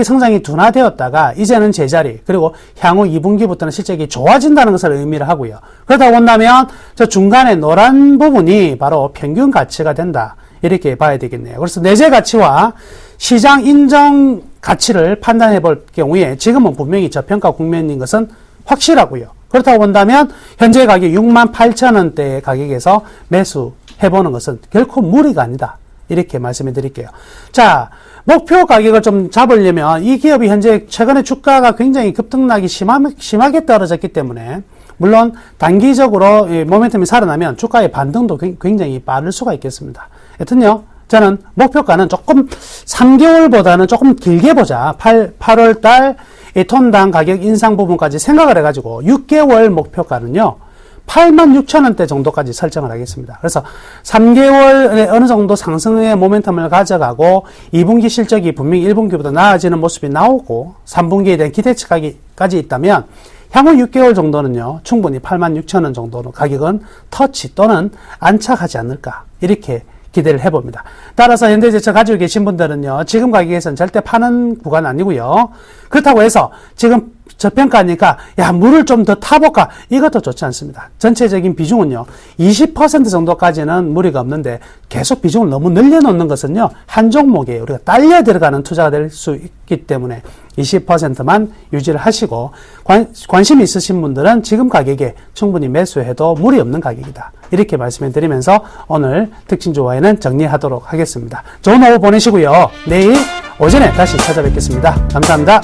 성장이 둔화되었다가 이제는 제자리, 그리고 향후 2분기부터는 실적이 좋아진다는 것을 의미를 하고요. 그러다 본다면 저 중간에 노란 부분이 바로 평균 가치가 된다. 이렇게 봐야 되겠네요. 그래서 내재 가치와 시장 인정 가치를 판단해 볼 경우에 지금은 분명히 저평가 국면인 것은 확실하고요. 그렇다고 본다면 현재 가격 68,000원대의 가격에서 매수해보는 것은 결코 무리가 아니다. 이렇게 말씀해 드릴게요. 자, 목표 가격을 좀 잡으려면 이 기업이 현재 최근에 주가가 굉장히 급등락이 심하게 떨어졌기 때문에 물론 단기적으로 모멘텀이 살아나면 주가의 반등도 굉장히 빠를 수가 있겠습니다. 여튼요, 저는 목표가는 조금 3개월보다는 조금 길게 보자. 8월 달 톤당 가격 인상 부분까지 생각을 해가지고 6개월 목표가는요, 86,000원대 정도까지 설정을 하겠습니다. 그래서 3개월에 어느 정도 상승의 모멘텀을 가져가고 2분기 실적이 분명히 1분기보다 나아지는 모습이 나오고 3분기에 대한 기대치까지 있다면 향후 6개월 정도는요, 충분히 86,000원 정도の가격은 터치 또는 안착하지 않을까, 이렇게 기대를 해봅니다. 따라서 현대제철 가지고 계신 분들은요, 지금 가격에서는 절대 파는 구간 아니고요. 그렇다고 해서 지금 저평가니까 야, 물을 좀 더 타볼까, 이것도 좋지 않습니다. 전체적인 비중은요, 20% 정도까지는 무리가 없는데 계속 비중을 너무 늘려놓는 것은요, 한 종목에 우리가 딸려 들어가는 투자가 될 수 있기 때문에 20%만 유지를 하시고, 관심 있으신 분들은 지금 가격에 충분히 매수해도 무리 없는 가격이다. 이렇게 말씀해 드리면서 오늘 특징 조화에는 정리하도록 하겠습니다. 좋은 오후 보내시고요. 내일 오전에 다시 찾아뵙겠습니다. 감사합니다.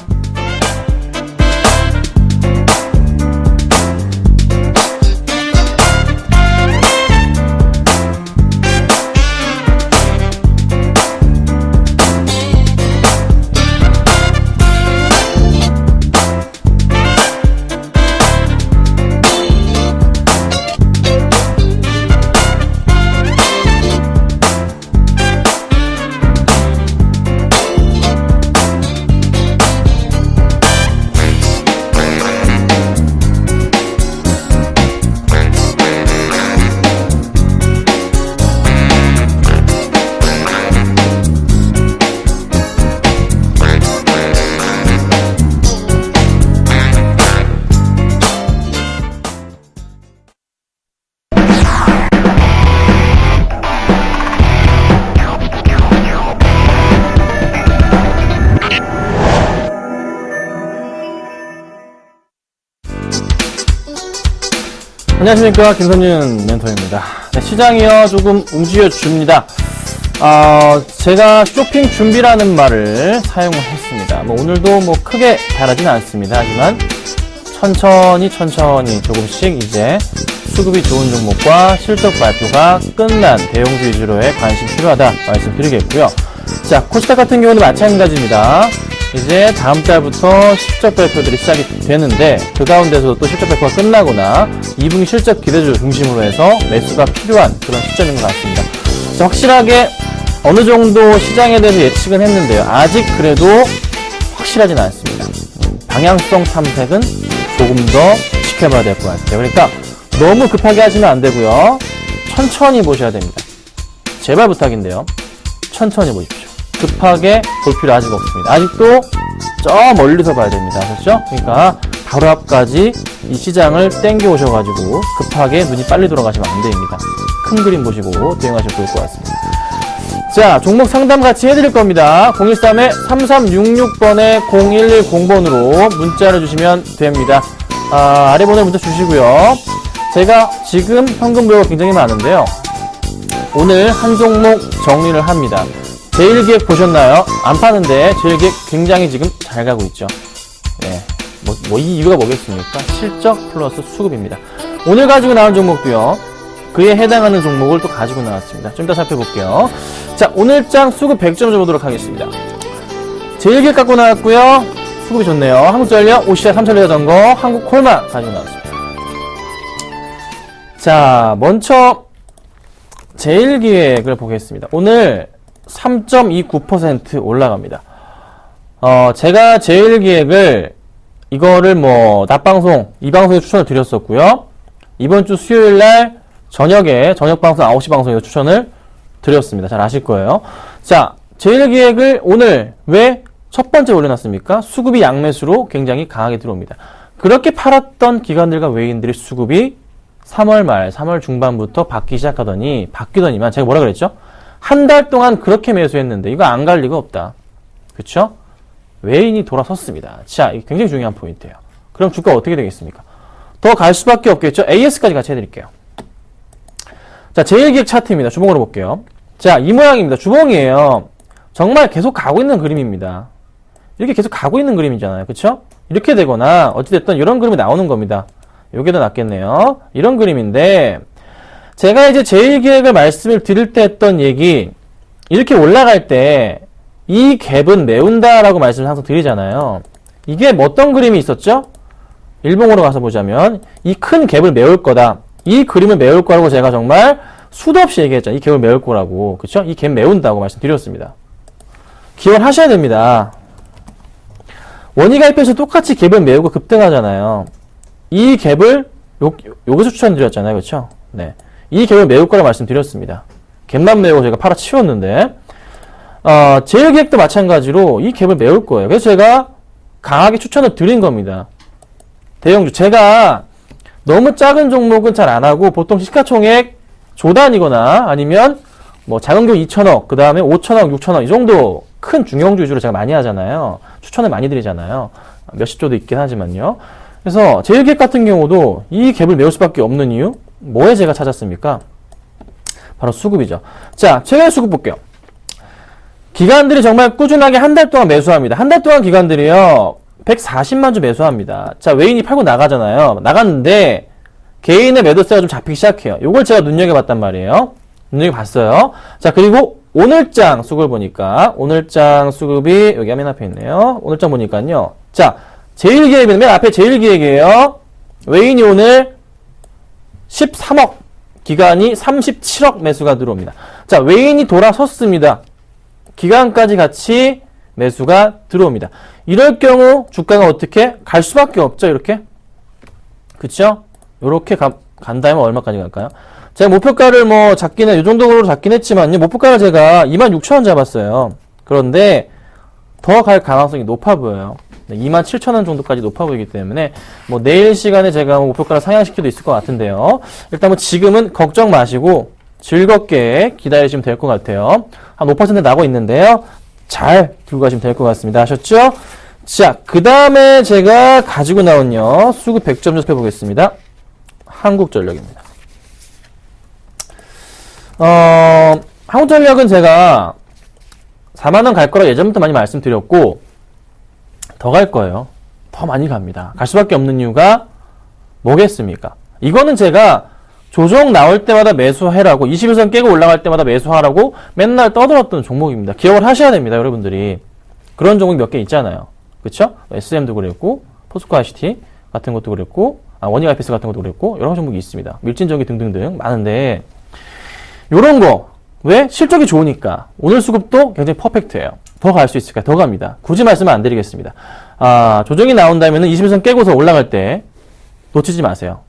안녕하십니까, 김선윤 멘토입니다. 네, 시장이요 조금 움직여줍니다. 제가 쇼핑 준비라는 말을 사용을 했습니다. 오늘도 크게 다르진 않습니다. 하지만 천천히 조금씩 이제 수급이 좋은 종목과 실적 발표가 끝난 대형주 위주로의 관심 필요하다 말씀드리겠고요. 자, 코스닥 같은 경우는 마찬가지입니다. 이제 다음 달부터 실적 발표들이 시작이 되는데 그 가운데서도 또 실적 발표가 끝나거나 2분기 실적 기대주 중심으로 해서 매수가 필요한 그런 시점인 것 같습니다. 자, 확실하게 어느 정도 시장에 대해서 예측은 했는데요. 아직 그래도 확실하진 않습니다. 방향성 탐색은 조금 더 지켜봐야 될 것 같아요. 그러니까 너무 급하게 하시면 안 되고요. 천천히 보셔야 됩니다. 제발 부탁인데요. 천천히 보십시오. 급하게 볼 필요 아직 없습니다. 아직도 저 멀리서 봐야 됩니다. 그렇죠? 그러니까 바로 앞까지 이 시장을 땡겨 오셔가지고 급하게 눈이 빨리 돌아가시면 안 됩니다. 큰 그림 보시고 대응하시면 좋을 것 같습니다. 자, 종목 상담 같이 해드릴 겁니다. 013-3366번에 0110번으로 문자를 주시면 됩니다. 아래 번호에 문자 주시고요. 제가 지금 현금 보유가 굉장히 많은데요. 오늘 한 종목 정리를 합니다. 제일기획 보셨나요? 안 파는데 제일기획 굉장히 지금 잘 가고 있죠. 네. 이 이유가 뭐겠습니까? 실적 플러스 수급입니다. 오늘 가지고 나온 종목도요. 그에 해당하는 종목을 또 가지고 나왔습니다. 좀 이따 살펴볼게요. 자, 오늘장 수급 100점 줘보도록 하겠습니다. 제일기획 갖고 나왔고요. 수급이 좋네요. 한국전력, 오시아 3천리자 전거, 한국콜만 가지고 나왔습니다. 자, 먼저 제일기획을 보겠습니다. 오늘 3.29% 올라갑니다. 제가 제일기획을 이거를 낮방송, 이 방송에 추천을 드렸었고요. 이번 주 수요일 날 저녁에 저녁방송 9시 방송에서 추천을 드렸습니다. 잘 아실 거예요. 자, 제일기획을 오늘 왜 첫 번째 올려놨습니까? 수급이 양매수로 굉장히 강하게 들어옵니다. 그렇게 팔았던 기관들과 외인들의 수급이 3월 말, 3월 중반부터 바뀌더니만 제가 뭐라 그랬죠? 한 달 동안 그렇게 매수했는데 이거 안 갈 리가 없다. 그쵸? 외인이 돌아섰습니다. 자, 이게 굉장히 중요한 포인트예요. 그럼 주가 어떻게 되겠습니까? 더 갈 수밖에 없겠죠? AS까지 같이 해드릴게요. 자, 제일기획 차트입니다. 주봉으로 볼게요. 자, 이 모양입니다. 주봉이에요. 정말 계속 가고 있는 그림입니다. 이렇게 계속 가고 있는 그림이잖아요. 그쵸? 이렇게 되거나 어찌됐든 이런 그림이 나오는 겁니다. 요게 더 낫겠네요. 이런 그림인데 제가 이제 제일기획을 말씀을 드릴 때 했던 얘기, 이렇게 올라갈 때 이 갭은 메운다라고 말씀을 항상 드리잖아요. 이게 어떤 그림이 있었죠? 일봉으로 가서 보자면 이 큰 갭을 메울 거다. 이 그림을 메울 거라고 제가 정말 수도 없이 얘기했잖아요. 이 갭을 메울 거라고. 그쵸? 이 갭 메운다고 말씀드렸습니다. 기억하셔야 됩니다. 원이가입해서 똑같이 갭을 메우고 급등하잖아요. 이 갭을 여기서 추천드렸잖아요. 그쵸? 네. 이 갭을 메울 거라고 말씀드렸습니다. 갭만 메우고 제가 팔아치웠는데 제일기획도 마찬가지로 이 갭을 메울 거예요. 그래서 제가 강하게 추천을 드린 겁니다. 대형주. 제가 너무 작은 종목은 잘 안 하고 보통 시가총액 조단이거나 아니면 작은 경우 2천억, 그 다음에 5천억, 6천억 이 정도 큰 중형주 위주로 제가 많이 하잖아요. 추천을 많이 드리잖아요. 몇십 조도 있긴 하지만요. 그래서 제일기획 같은 경우도 이 갭을 메울 수밖에 없는 이유, 뭐에 제가 찾았습니까? 바로 수급이죠. 자, 최근의 수급 볼게요. 기관들이 정말 꾸준하게 한 달 동안 매수합니다. 한 달 동안 기관들이요 140만 주 매수합니다. 자, 외인이 팔고 나가잖아요. 나갔는데 개인의 매도세가 좀 잡히기 시작해요. 요걸 제가 눈여겨봤단 말이에요. 눈여겨봤어요. 자, 그리고 오늘장 수급을 보니까 오늘장 수급이 여기 맨 앞에 있네요. 오늘장 보니까요. 자, 제일기획은 맨 앞에 제일기획이에요. 외인이 오늘 13억, 기관이 37억 매수가 들어옵니다. 자, 외인이 돌아섰습니다. 기관까지 같이 매수가 들어옵니다. 이럴 경우 주가가 어떻게 갈 수밖에 없죠. 이렇게. 그쵸? 이렇게 간다면 얼마까지 갈까요? 제가 목표가를 이 정도로 잡긴 했지만요. 목표가를 제가 26,000원 잡았어요. 그런데 더 갈 가능성이 높아 보여요. 27,000원 정도까지 높아 보이기 때문에 내일 시간에 제가 목표가를 상향시켜도 있을 것 같은데요. 일단 지금은 걱정 마시고 즐겁게 기다리시면 될 것 같아요. 한 5% 나고 있는데요. 잘 들고 가시면 될 것 같습니다. 아셨죠? 자, 그 다음에 제가 가지고 나온요. 수급 100점 접해 보겠습니다. 한국전력입니다. 한국전력은 제가 4만원 갈 거라 예전부터 많이 말씀드렸고, 더 갈 거예요. 더 많이 갑니다. 갈 수밖에 없는 이유가 뭐겠습니까? 이거는 제가 조정 나올 때마다 매수해라고, 21선 깨고 올라갈 때마다 매수하라고 맨날 떠들었던 종목입니다. 기억을 하셔야 됩니다, 여러분들이. 그런 종목이 몇 개 있잖아요. 그쵸? SM도 그랬고, 포스코 ICT 같은 것도 그랬고, 원익 IPS 같은 것도 그랬고, 여러 종목이 있습니다. 밀진전기 등등등 많은데, 요런 거, 왜? 실적이 좋으니까. 오늘 수급도 굉장히 퍼펙트해요. 더 갈 수 있을까요? 더 갑니다. 굳이 말씀은 안 드리겠습니다. 조정이 나온다면은 21선 깨고서 올라갈 때 놓치지 마세요.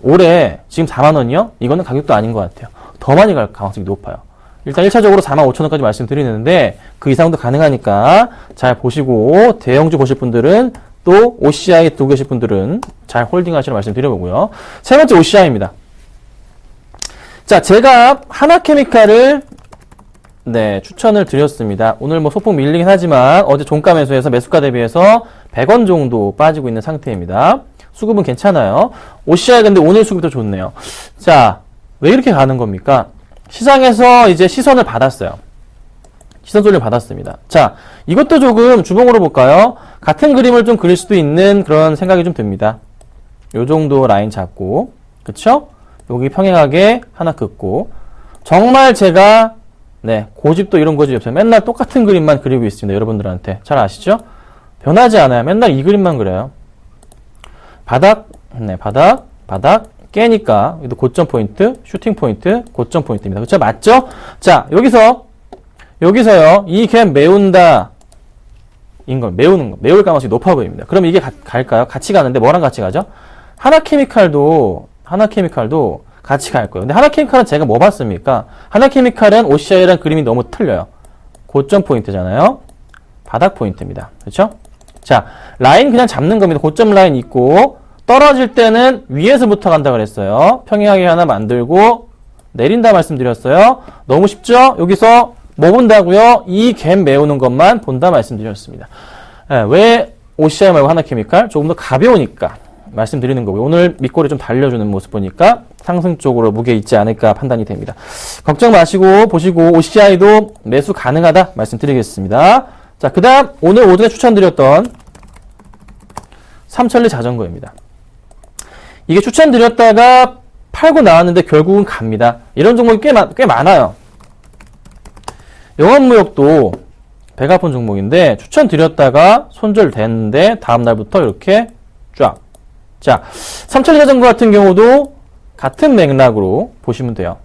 올해 지금 4만원이요? 이거는 가격도 아닌 것 같아요. 더 많이 갈 가능성이 높아요. 일단 1차적으로 45,000원까지 말씀드리는데 그 이상도 가능하니까 잘 보시고, 대형주 보실 분들은 또 OCI 두고 계실 분들은 잘 홀딩 하시라고 말씀드려보고요. 세 번째 OCI입니다. 자, 제가 하나케미칼을 추천을 드렸습니다. 오늘 뭐 소폭 밀리긴 하지만 어제 종가 매수해서 매수가 대비해서 100원 정도 빠지고 있는 상태입니다. 수급은 괜찮아요. OCI 근데 오늘 수급도 좋네요. 자, 왜 이렇게 가는 겁니까? 시장에서 이제 시선을 받았어요. 시선 소리를 받았습니다. 자, 이것도 조금 주봉으로 볼까요? 같은 그림을 좀 그릴 수도 있는 그런 생각이 좀 듭니다. 요 정도 라인 잡고, 그쵸? 여기 평행하게 하나 긋고, 정말 제가 고집도 이런 고집이 없어요. 맨날 똑같은 그림만 그리고 있습니다. 여러분들한테. 잘 아시죠? 변하지 않아요. 맨날 이 그림만 그려요. 바닥, 바닥, 깨니까, 여기도 고점 포인트, 슈팅 포인트, 고점 포인트입니다. 그쵸? 맞죠? 자, 여기서요, 이 갭 메운다, 메울 가능성이 높아 보입니다. 그럼 이게 갈까요? 같이 가는데 뭐랑 같이 가죠? 하나케미칼도 같이 갈 거예요. 근데 하나케미칼은 제가 뭐 봤습니까? 하나케미칼은 OCI랑 그림이 너무 틀려요. 고점 포인트잖아요. 바닥 포인트입니다. 그렇죠? 자, 라인 그냥 잡는 겁니다. 고점 라인 있고, 떨어질 때는 위에서부터 간다 그랬어요. 평행하게 하나 만들고 내린다 말씀드렸어요. 너무 쉽죠? 여기서 뭐 본다고요? 이 갭 메우는 것만 본다 말씀드렸습니다. 왜 OCI 말고 하나케미칼? 조금 더 가벼우니까 말씀드리는 거고요. 오늘 밑꼬리 좀 달려주는 모습 보니까 상승 쪽으로 무게 있지 않을까 판단이 됩니다. 걱정 마시고 보시고 OCI도 매수 가능하다 말씀드리겠습니다. 자, 그 다음 오늘 오전에 추천드렸던 삼천리 자전거입니다. 이게 추천드렸다가 팔고 나왔는데 결국은 갑니다. 이런 종목이 꽤 많아요. 영업무역도 배가 아픈 종목인데 추천드렸다가 손절됐는데 다음날부터 이렇게 쫙. 자, 삼천리 자전거 같은 경우도 같은 맥락으로 보시면 돼요.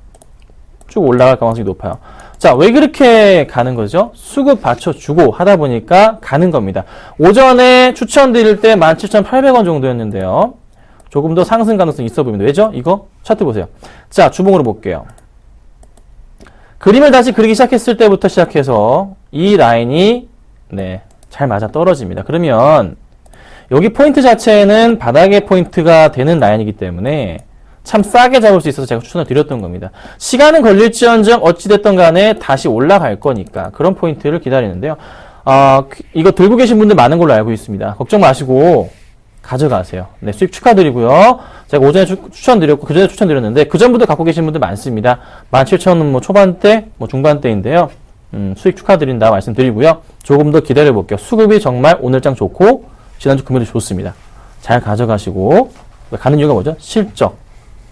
쭉 올라갈 가능성이 높아요. 자, 왜 그렇게 가는 거죠? 수급 받쳐주고 하다 보니까 가는 겁니다. 오전에 추천드릴 때 17,800원 정도였는데요. 조금 더 상승 가능성이 있어 보입니다. 왜죠? 이거 차트 보세요. 자, 주봉으로 볼게요. 그림을 다시 그리기 시작했을 때부터 시작해서 이 라인이 잘 맞아 떨어집니다. 그러면 여기 포인트 자체는 바닥의 포인트가 되는 라인이기 때문에 참 싸게 잡을 수 있어서 제가 추천을 드렸던 겁니다. 시간은 걸릴지언정 어찌됐든 간에 다시 올라갈 거니까 그런 포인트를 기다리는데요. 이거 들고 계신 분들 많은 걸로 알고 있습니다. 걱정 마시고 가져가세요. 수익 축하드리고요. 제가 오전에 추천드렸고 그전에 추천드렸는데 그전부터 갖고 계신 분들 많습니다. 17,000원 뭐 초반대, 뭐 중반대인데요. 수익 축하드린다 말씀드리고요. 조금 더 기다려 볼게요. 수급이 정말 오늘장 좋고 지난주 금요일이 좋습니다. 잘 가져가시고 가는 이유가 뭐죠? 실적.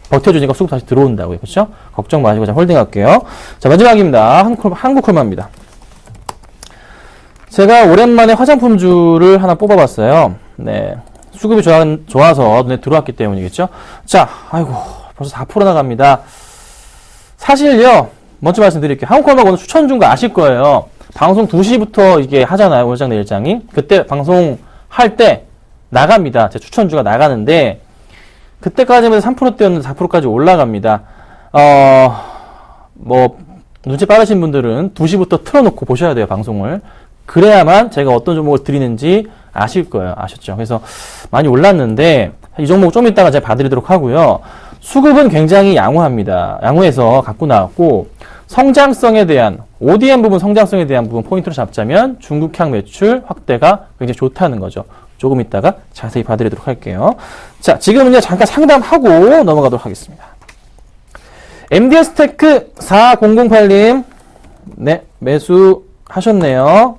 버텨주니까 수급 다시 들어온다고요. 그렇죠? 걱정 마시고 자 홀딩할게요. 자, 마지막입니다. 한국콜마입니다. 제가 오랜만에 화장품주를 하나 뽑아봤어요. 수급이 좋아서 눈에 들어왔기 때문이겠죠? 자, 아이고, 벌써 4% 나갑니다. 사실요, 먼저 말씀드릴게요. 한국콜마 오늘 추천 준 거 아실 거예요. 방송 2시부터 이게 하잖아요. 오늘장 내일장이. 그때 방송할 때 나갑니다. 제 추천주가 나가는데, 그때까지는 3%대였는데 4%까지 올라갑니다. 눈치 빠르신 분들은 2시부터 틀어놓고 보셔야 돼요, 방송을. 그래야만 제가 어떤 종목을 드리는지 아실 거예요. 아셨죠? 그래서 많이 올랐는데, 이 종목 좀 이따가 제가 봐드리도록 하고요. 수급은 굉장히 양호합니다. 양호해서 갖고 나왔고, 성장성에 대한, ODM 부분 성장성에 대한 부분 포인트로 잡자면 중국향 매출 확대가 굉장히 좋다는 거죠. 조금 있다가 자세히 봐드리도록 할게요. 자, 지금은요, 잠깐 상담하고 넘어가도록 하겠습니다. MDS 테크 4008님, 네, 매수하셨네요.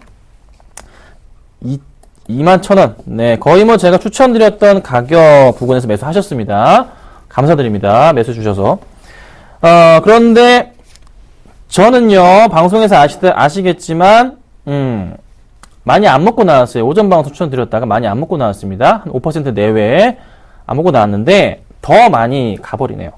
21,000원. 네, 거의 뭐 제가 추천드렸던 가격 부근에서 매수하셨습니다. 감사드립니다. 매수 주셔서. 그런데, 저는요, 방송에서 아시겠지만, 많이 안 먹고 나왔어요. 오전 방송 추천드렸다가 많이 안 먹고 나왔습니다. 한 5% 내외에 안 먹고 나왔는데, 더 많이 가버리네요.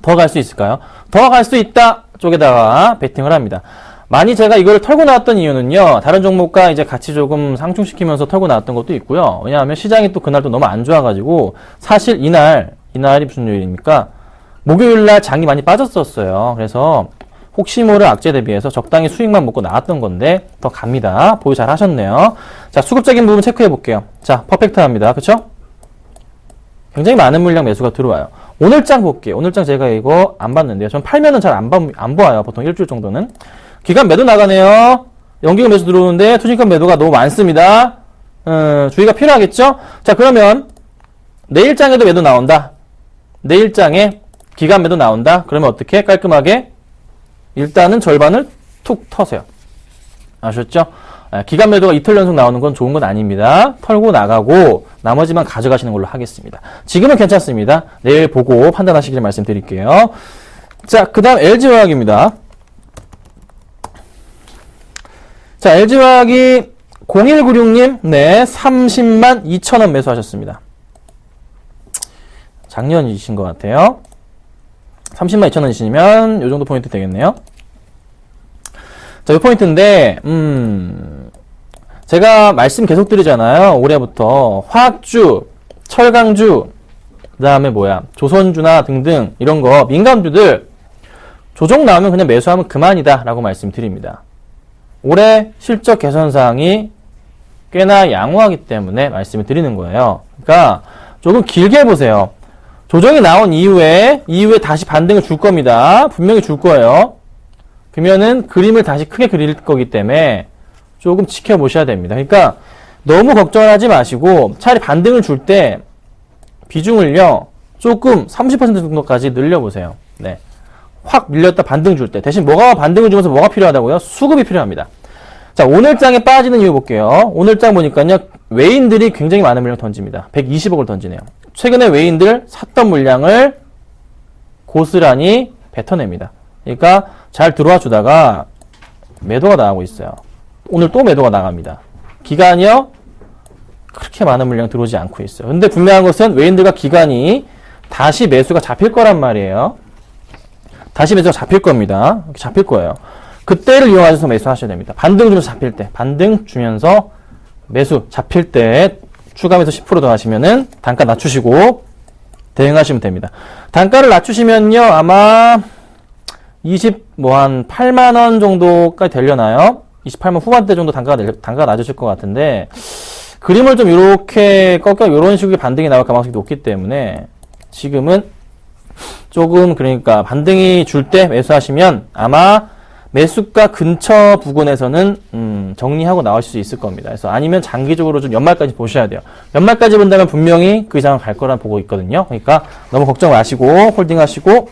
더 갈 수 있을까요? 더 갈 수 있다 쪽에다가 베팅을 합니다. 많이 제가 이걸 털고 나왔던 이유는요, 다른 종목과 이제 같이 조금 상충시키면서 털고 나왔던 것도 있고요. 왜냐하면 시장이 또 그날 또 너무 안 좋아가지고, 사실 이날이 무슨 요일입니까? 목요일날 장이 많이 빠졌었어요. 그래서 혹시 모를 악재 대비해서 적당히 수익만 먹고 나왔던 건데, 더 갑니다. 보유 잘 하셨네요. 자, 수급적인 부분 체크해 볼게요. 자, 퍼펙트합니다. 그쵸? 굉장히 많은 물량 매수가 들어와요. 오늘장 볼게요. 오늘장 제가 이거 안 봤는데요. 전 팔면은 잘 안 보아요. 보통 일주일 정도는. 기간 매도 나가네요. 연기금 매수 들어오는데 투신권 매도가 너무 많습니다. 주의가 필요하겠죠? 자, 그러면 내일장에도 매도 나온다. 내일장에 기간 매도 나온다. 그러면 어떻게? 깔끔하게 일단은 절반을 툭 터세요. 아셨죠? 기간 매도가 이틀 연속 나오는 건 좋은 건 아닙니다. 털고 나가고 나머지만 가져가시는 걸로 하겠습니다. 지금은 괜찮습니다. 내일 보고 판단하시길 말씀드릴게요. 자, 그 다음 LG화학입니다. 자, LG화학이 0196님, 네, 30만 2천원 매수하셨습니다. 작년이신 것 같아요. 30만 2천원이시면 요 정도 포인트 되겠네요. 자, 이 포인트인데, 제가 말씀 계속 드리잖아요. 올해부터 화학주, 철강주, 그 다음에 조선주나 등등 이런 거 민감주들 조정 나오면 그냥 매수하면 그만이다 라고 말씀드립니다. 올해 실적 개선사항이 꽤나 양호하기 때문에 말씀을 드리는 거예요. 그러니까 조금 길게 보세요. 조정이 나온 이후에 다시 반등을 줄 겁니다. 분명히 줄 거예요. 그러면은 그림을 다시 크게 그릴 거기 때문에 조금 지켜보셔야 됩니다. 그러니까 너무 걱정하지 마시고 차라리 반등을 줄 때 비중을요 조금 30% 정도까지 늘려보세요. 네, 확 밀렸다 반등 줄 때 대신 반등을 주면서 뭐가 필요하다고요? 수급이 필요합니다. 자, 오늘장에 빠지는 이유 볼게요. 오늘장 보니까요 외인들이 굉장히 많은 물량 던집니다. 120억을 던지네요. 최근에 외인들 샀던 물량을 고스란히 뱉어냅니다. 그러니까 잘 들어와 주다가 매도가 나가고 있어요. 오늘 또 매도가 나갑니다. 기간이요 그렇게 많은 물량 들어오지 않고 있어요. 근데 분명한 것은 외인들과 기간이 다시 매수가 잡힐 거란 말이에요. 다시 매수가 잡힐 겁니다. 잡힐 거예요. 그때를 이용하셔서 매수하셔야 됩니다. 반등 주면서 잡힐 때, 반등 주면서 매수 잡힐 때 추가 매수 10% 더 하시면은 단가 낮추시고 대응하시면 됩니다. 단가를 낮추시면요 아마 한 8만원 정도까지 되려나요? 28만 후반대 정도 단가가 낮으실 것 같은데, 그림을 좀 이렇게 이런 식의 반등이 나올 가능성이 높기 때문에, 지금은 조금, 그러니까 반등이 줄 때 매수하시면 아마 매수가 근처 부근에서는, 정리하고 나오실 수 있을 겁니다. 그래서 아니면 장기적으로 좀 연말까지 보셔야 돼요. 연말까지 본다면 분명히 그 이상은 갈 거라 보고 있거든요. 그러니까 너무 걱정 마시고, 홀딩 하시고,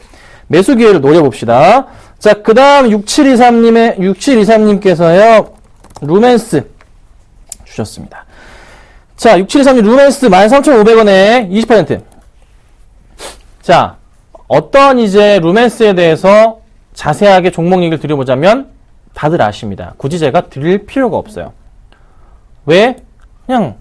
매수 기회를 노려봅시다. 자, 그 다음 6723님께서요, 루멘스 주셨습니다. 자, 6723님 루멘스 13,500원에 20%. 자, 어떤 이제 루멘스에 대해서 자세하게 종목 얘기를 드려보자면 다들 아십니다. 굳이 제가 드릴 필요가 없어요. 왜? 그냥,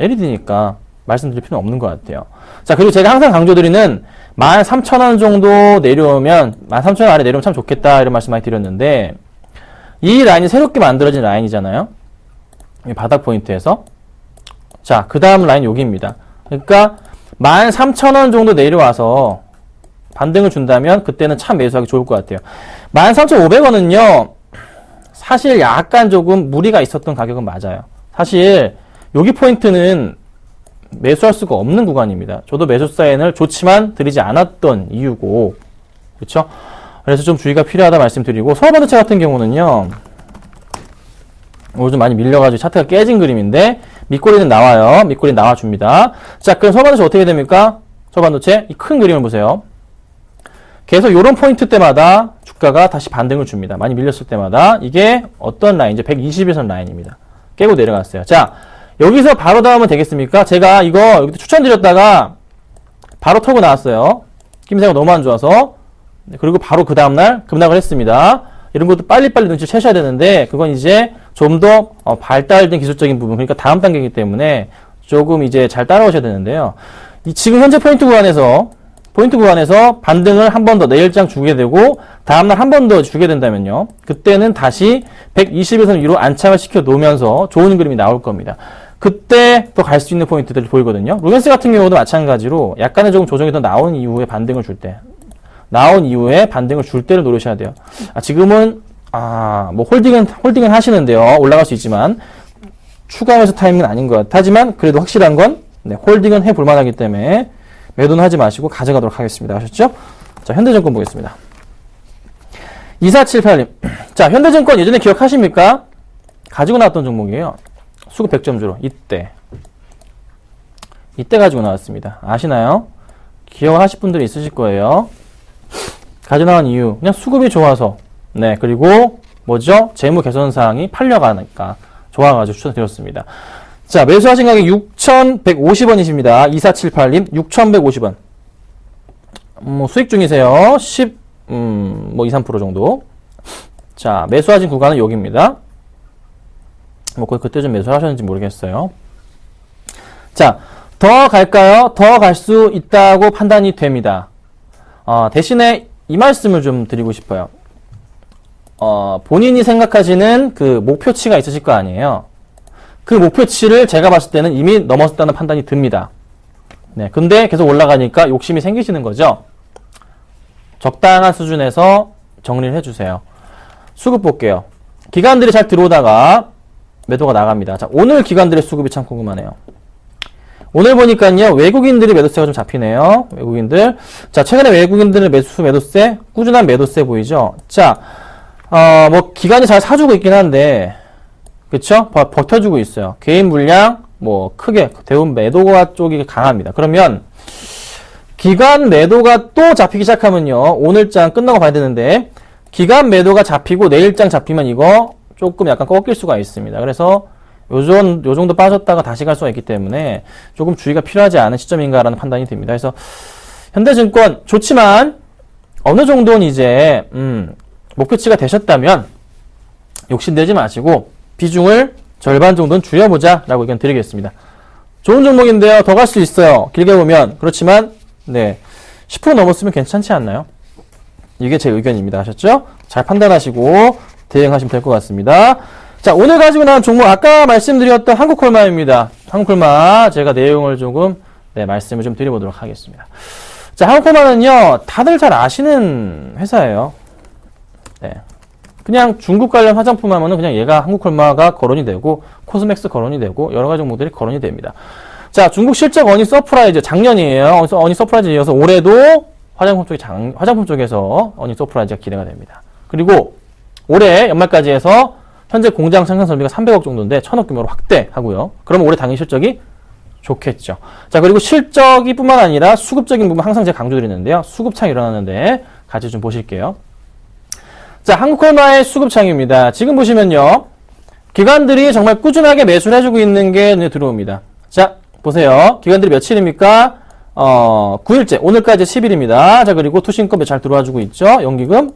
LED니까 말씀드릴 필요는 없는 것 같아요. 자, 그리고 제가 항상 강조드리는 13,000원 정도 내려오면, 13,000원 아래 내려오면 참 좋겠다, 이런 말씀 많이 드렸는데, 이 라인이 새롭게 만들어진 라인이잖아요? 이 바닥 포인트에서. 자, 그 다음 라인 여기입니다. 그러니까, 13,000원 정도 내려와서 반등을 준다면, 그때는 참 매수하기 좋을 것 같아요. 13,500원은요, 사실 약간 조금 무리가 있었던 가격은 맞아요. 사실, 여기 포인트는 매수할 수가 없는 구간입니다. 저도 매수 사인을 좋지만 드리지 않았던 이유고, 그렇죠? 그래서 좀 주의가 필요하다 말씀드리고, 서울반도체 같은 경우는요, 오늘 좀 많이 밀려가지고 차트가 깨진 그림인데, 밑꼬리는 나와요. 밑꼬리 나와줍니다. 자, 그럼 서반도체 어떻게 됩니까? 서반도체 이 큰 그림을 보세요. 계속 이런 포인트 때마다 주가가 다시 반등을 줍니다. 많이 밀렸을 때마다. 이게 어떤 라인이죠? 120일선 라인입니다. 깨고 내려갔어요. 자, 여기서 바로 다음은 되겠습니까? 제가 이거 여기 추천드렸다가 바로 털고 나왔어요. 김새가 너무 안 좋아서. 그리고 바로 그 다음날 급락을 했습니다. 이런 것도 빨리빨리 눈치 채셔야 되는데 그건 이제 좀 더 발달된 기술적인 부분, 그러니까 다음 단계이기 때문에 조금 이제 잘 따라오셔야 되는데요. 지금 현재 포인트 구간에서 반등을 한 번 더 내일장 주게 되고 다음날 한 번 더 주게 된다면요. 그때는 다시 120에서 위로 안착을 시켜 놓으면서 좋은 그림이 나올 겁니다. 그때 또 갈 수 있는 포인트들이 보이거든요. 루멘스 같은 경우도 마찬가지로 약간의 조금 조정이 더 나온 이후에 반등을 줄 때, 반등을 줄 때를 노리셔야 돼요. 지금은 뭐 홀딩은 하시는데요. 올라갈 수 있지만 추가해서 타이밍은 아닌 것 같아. 하지만 그래도 확실한 건 홀딩은 해볼 만하기 때문에 매도는 하지 마시고 가져가도록 하겠습니다. 아셨죠? 자, 현대증권 보겠습니다. 2478님. 자, 현대증권 예전에 기억하십니까? 가지고 나왔던 종목이에요. 수급 100점주로. 이때 가지고 나왔습니다. 아시나요? 기억하실 분들이 있으실 거예요. 가지고 나온 이유. 그냥 수급이 좋아서. 네, 그리고 뭐죠? 재무 개선사항이 팔려가니까 좋아가지고 추천드렸습니다. 자, 매수하신 가격 6,150원이십니다. 2478님, 6,150원. 수익 중이세요. 2, 3% 정도. 자, 매수하신 구간은 여기입니다. 거의 그때 좀 매수하셨는지 모르겠어요. 자, 더 갈까요? 더 갈 수 있다고 판단이 됩니다. 대신에 이 말씀을 좀 드리고 싶어요. 본인이 생각하시는 그 목표치가 있으실 거 아니에요. 그 목표치를 제가 봤을 때는 이미 넘었다는 판단이 듭니다. 네, 근데 계속 올라가니까 욕심이 생기시는 거죠. 적당한 수준에서 정리를 해주세요. 수급 볼게요. 기관들이 잘 들어오다가 매도가 나갑니다. 자, 오늘 기관들의 수급이 참 궁금하네요. 오늘 보니까요, 외국인들이 매도세가 좀 잡히네요. 외국인들. 자, 최근에 외국인들의 매도세, 꾸준한 매도세 보이죠? 자, 기관이 잘 사주고 있긴 한데, 그쵸? 버텨주고 있어요. 개인 물량, 크게, 대부분 매도가 쪽이 강합니다. 그러면, 기관 매도가 또 잡히기 시작하면요, 오늘장 끝나고 봐야 되는데, 기관 매도가 잡히고 내일장 잡히면 이거 조금 약간 꺾일 수가 있습니다. 그래서, 요 정도 빠졌다가 다시 갈 수가 있기 때문에 조금 주의가 필요하지 않은 시점인가라는 판단이 듭니다. 그래서, 현대증권 좋지만, 어느 정도는 이제, 목표치가 되셨다면, 욕심내지 마시고, 비중을 절반 정도는 줄여보자 라고 의견 드리겠습니다. 좋은 종목인데요. 더 갈 수 있어요. 길게 보면. 그렇지만 10% 넘었으면 괜찮지 않나요? 이게 제 의견입니다. 아셨죠? 잘 판단하시고 대응하시면 될 것 같습니다. 자, 오늘 가지고 나온 종목 아까 말씀드렸던 한국콜마입니다. 한국콜마 제가 내용을 조금 말씀을 좀 드려보도록 하겠습니다. 자, 한국콜마는요. 다들 잘 아시는 회사예요. 네. 그냥 중국 관련 화장품 하면은 그냥 얘가 한국콜마가 거론이 되고 코스맥스 거론이 되고 여러 가지 종목들이 거론이 됩니다. 자, 중국 실적 어닝 서프라이즈 작년이에요. 어닝 서프라이즈에 이어서 올해도 화장품 쪽에서 어닝 서프라이즈가 기대가 됩니다. 그리고 올해 연말까지 해서 현재 공장 생산 설비가 300억 정도인데 1000억 규모로 확대하고요. 그러면 올해 당일 실적이 좋겠죠. 자, 그리고 실적이 뿐만 아니라 수급적인 부분 항상 제가 강조드리는데요. 수급창이 일어나는데 같이 좀 보실게요. 자, 한국콜마의 수급창입니다. 지금 보시면요. 기관들이 정말 꾸준하게 매수를 해주고 있는 게 눈에 들어옵니다. 자, 보세요. 기관들이 며칠입니까? 9일째. 오늘까지 10일입니다. 자, 그리고 투신급에 잘 들어와주고 있죠. 연기금,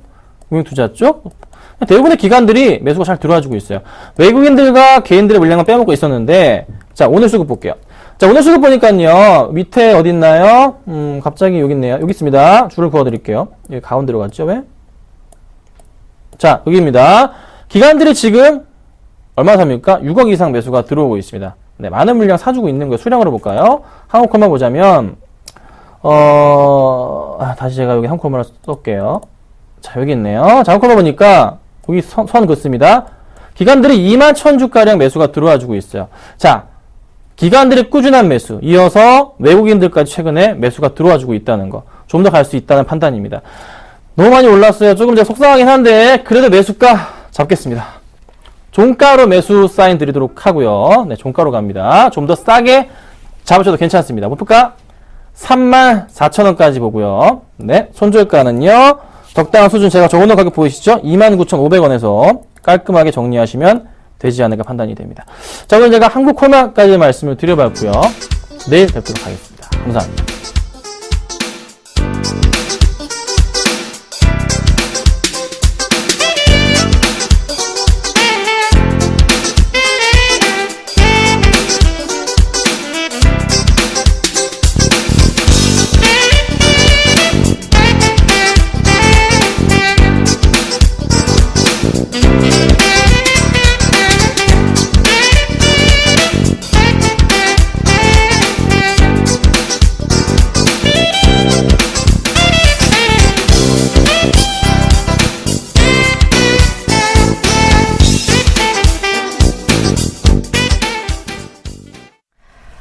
금융투자 쪽. 대부분의 기관들이 매수가 잘 들어와주고 있어요. 외국인들과 개인들의 물량을 빼먹고 있었는데, 자, 오늘 수급 볼게요. 자, 오늘 수급 보니까요. 밑에 어디 있나요? 갑자기 여기 있네요. 여기 있습니다. 줄을 그어드릴게요. 여기 가운데로 갔죠, 왜? 자, 여기입니다. 기관들이 지금 얼마 삽니까? 6억 이상 매수가 들어오고 있습니다. 네, 많은 물량 사주고 있는 거예요. 수량으로 볼까요? 한국콜마 보자면, 다시 제가 여기 한국콜마를 쏠게요. 자, 여기 있네요. 자, 한국콜마 보니까, 여기 선 긋습니다. 기관들이 2만 1000주가량 매수가 들어와 주고 있어요. 자, 기관들의 꾸준한 매수, 이어서 외국인들까지 최근에 매수가 들어와 주고 있다는 거. 좀 더 갈 수 있다는 판단입니다. 너무 많이 올랐어요. 조금 제가 속상하긴 한데, 그래도 매수가 잡겠습니다. 종가로 매수 사인 드리도록 하고요. 네, 종가로 갑니다. 좀 더 싸게 잡으셔도 괜찮습니다. 목표가 34,000원까지 보고요. 네, 손절가는요. 적당한 수준 제가 적어놓은 가격 보이시죠? 29,500원에서 깔끔하게 정리하시면 되지 않을까 판단이 됩니다. 자, 오늘 제가 한국 콜마까지 말씀을 드려봤고요. 내일 뵙도록 하겠습니다. 감사합니다.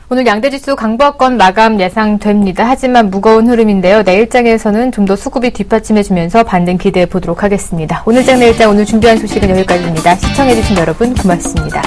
오늘 양대지수 강보합권 마감 예상됩니다. 하지만 무거운 흐름인데요. 내일장에서는 좀 더 수급이 뒷받침해주면서 반등 기대해 보도록 하겠습니다. 오늘장 내일장 오늘 준비한 소식은 여기까지입니다. 시청해주신 여러분 고맙습니다.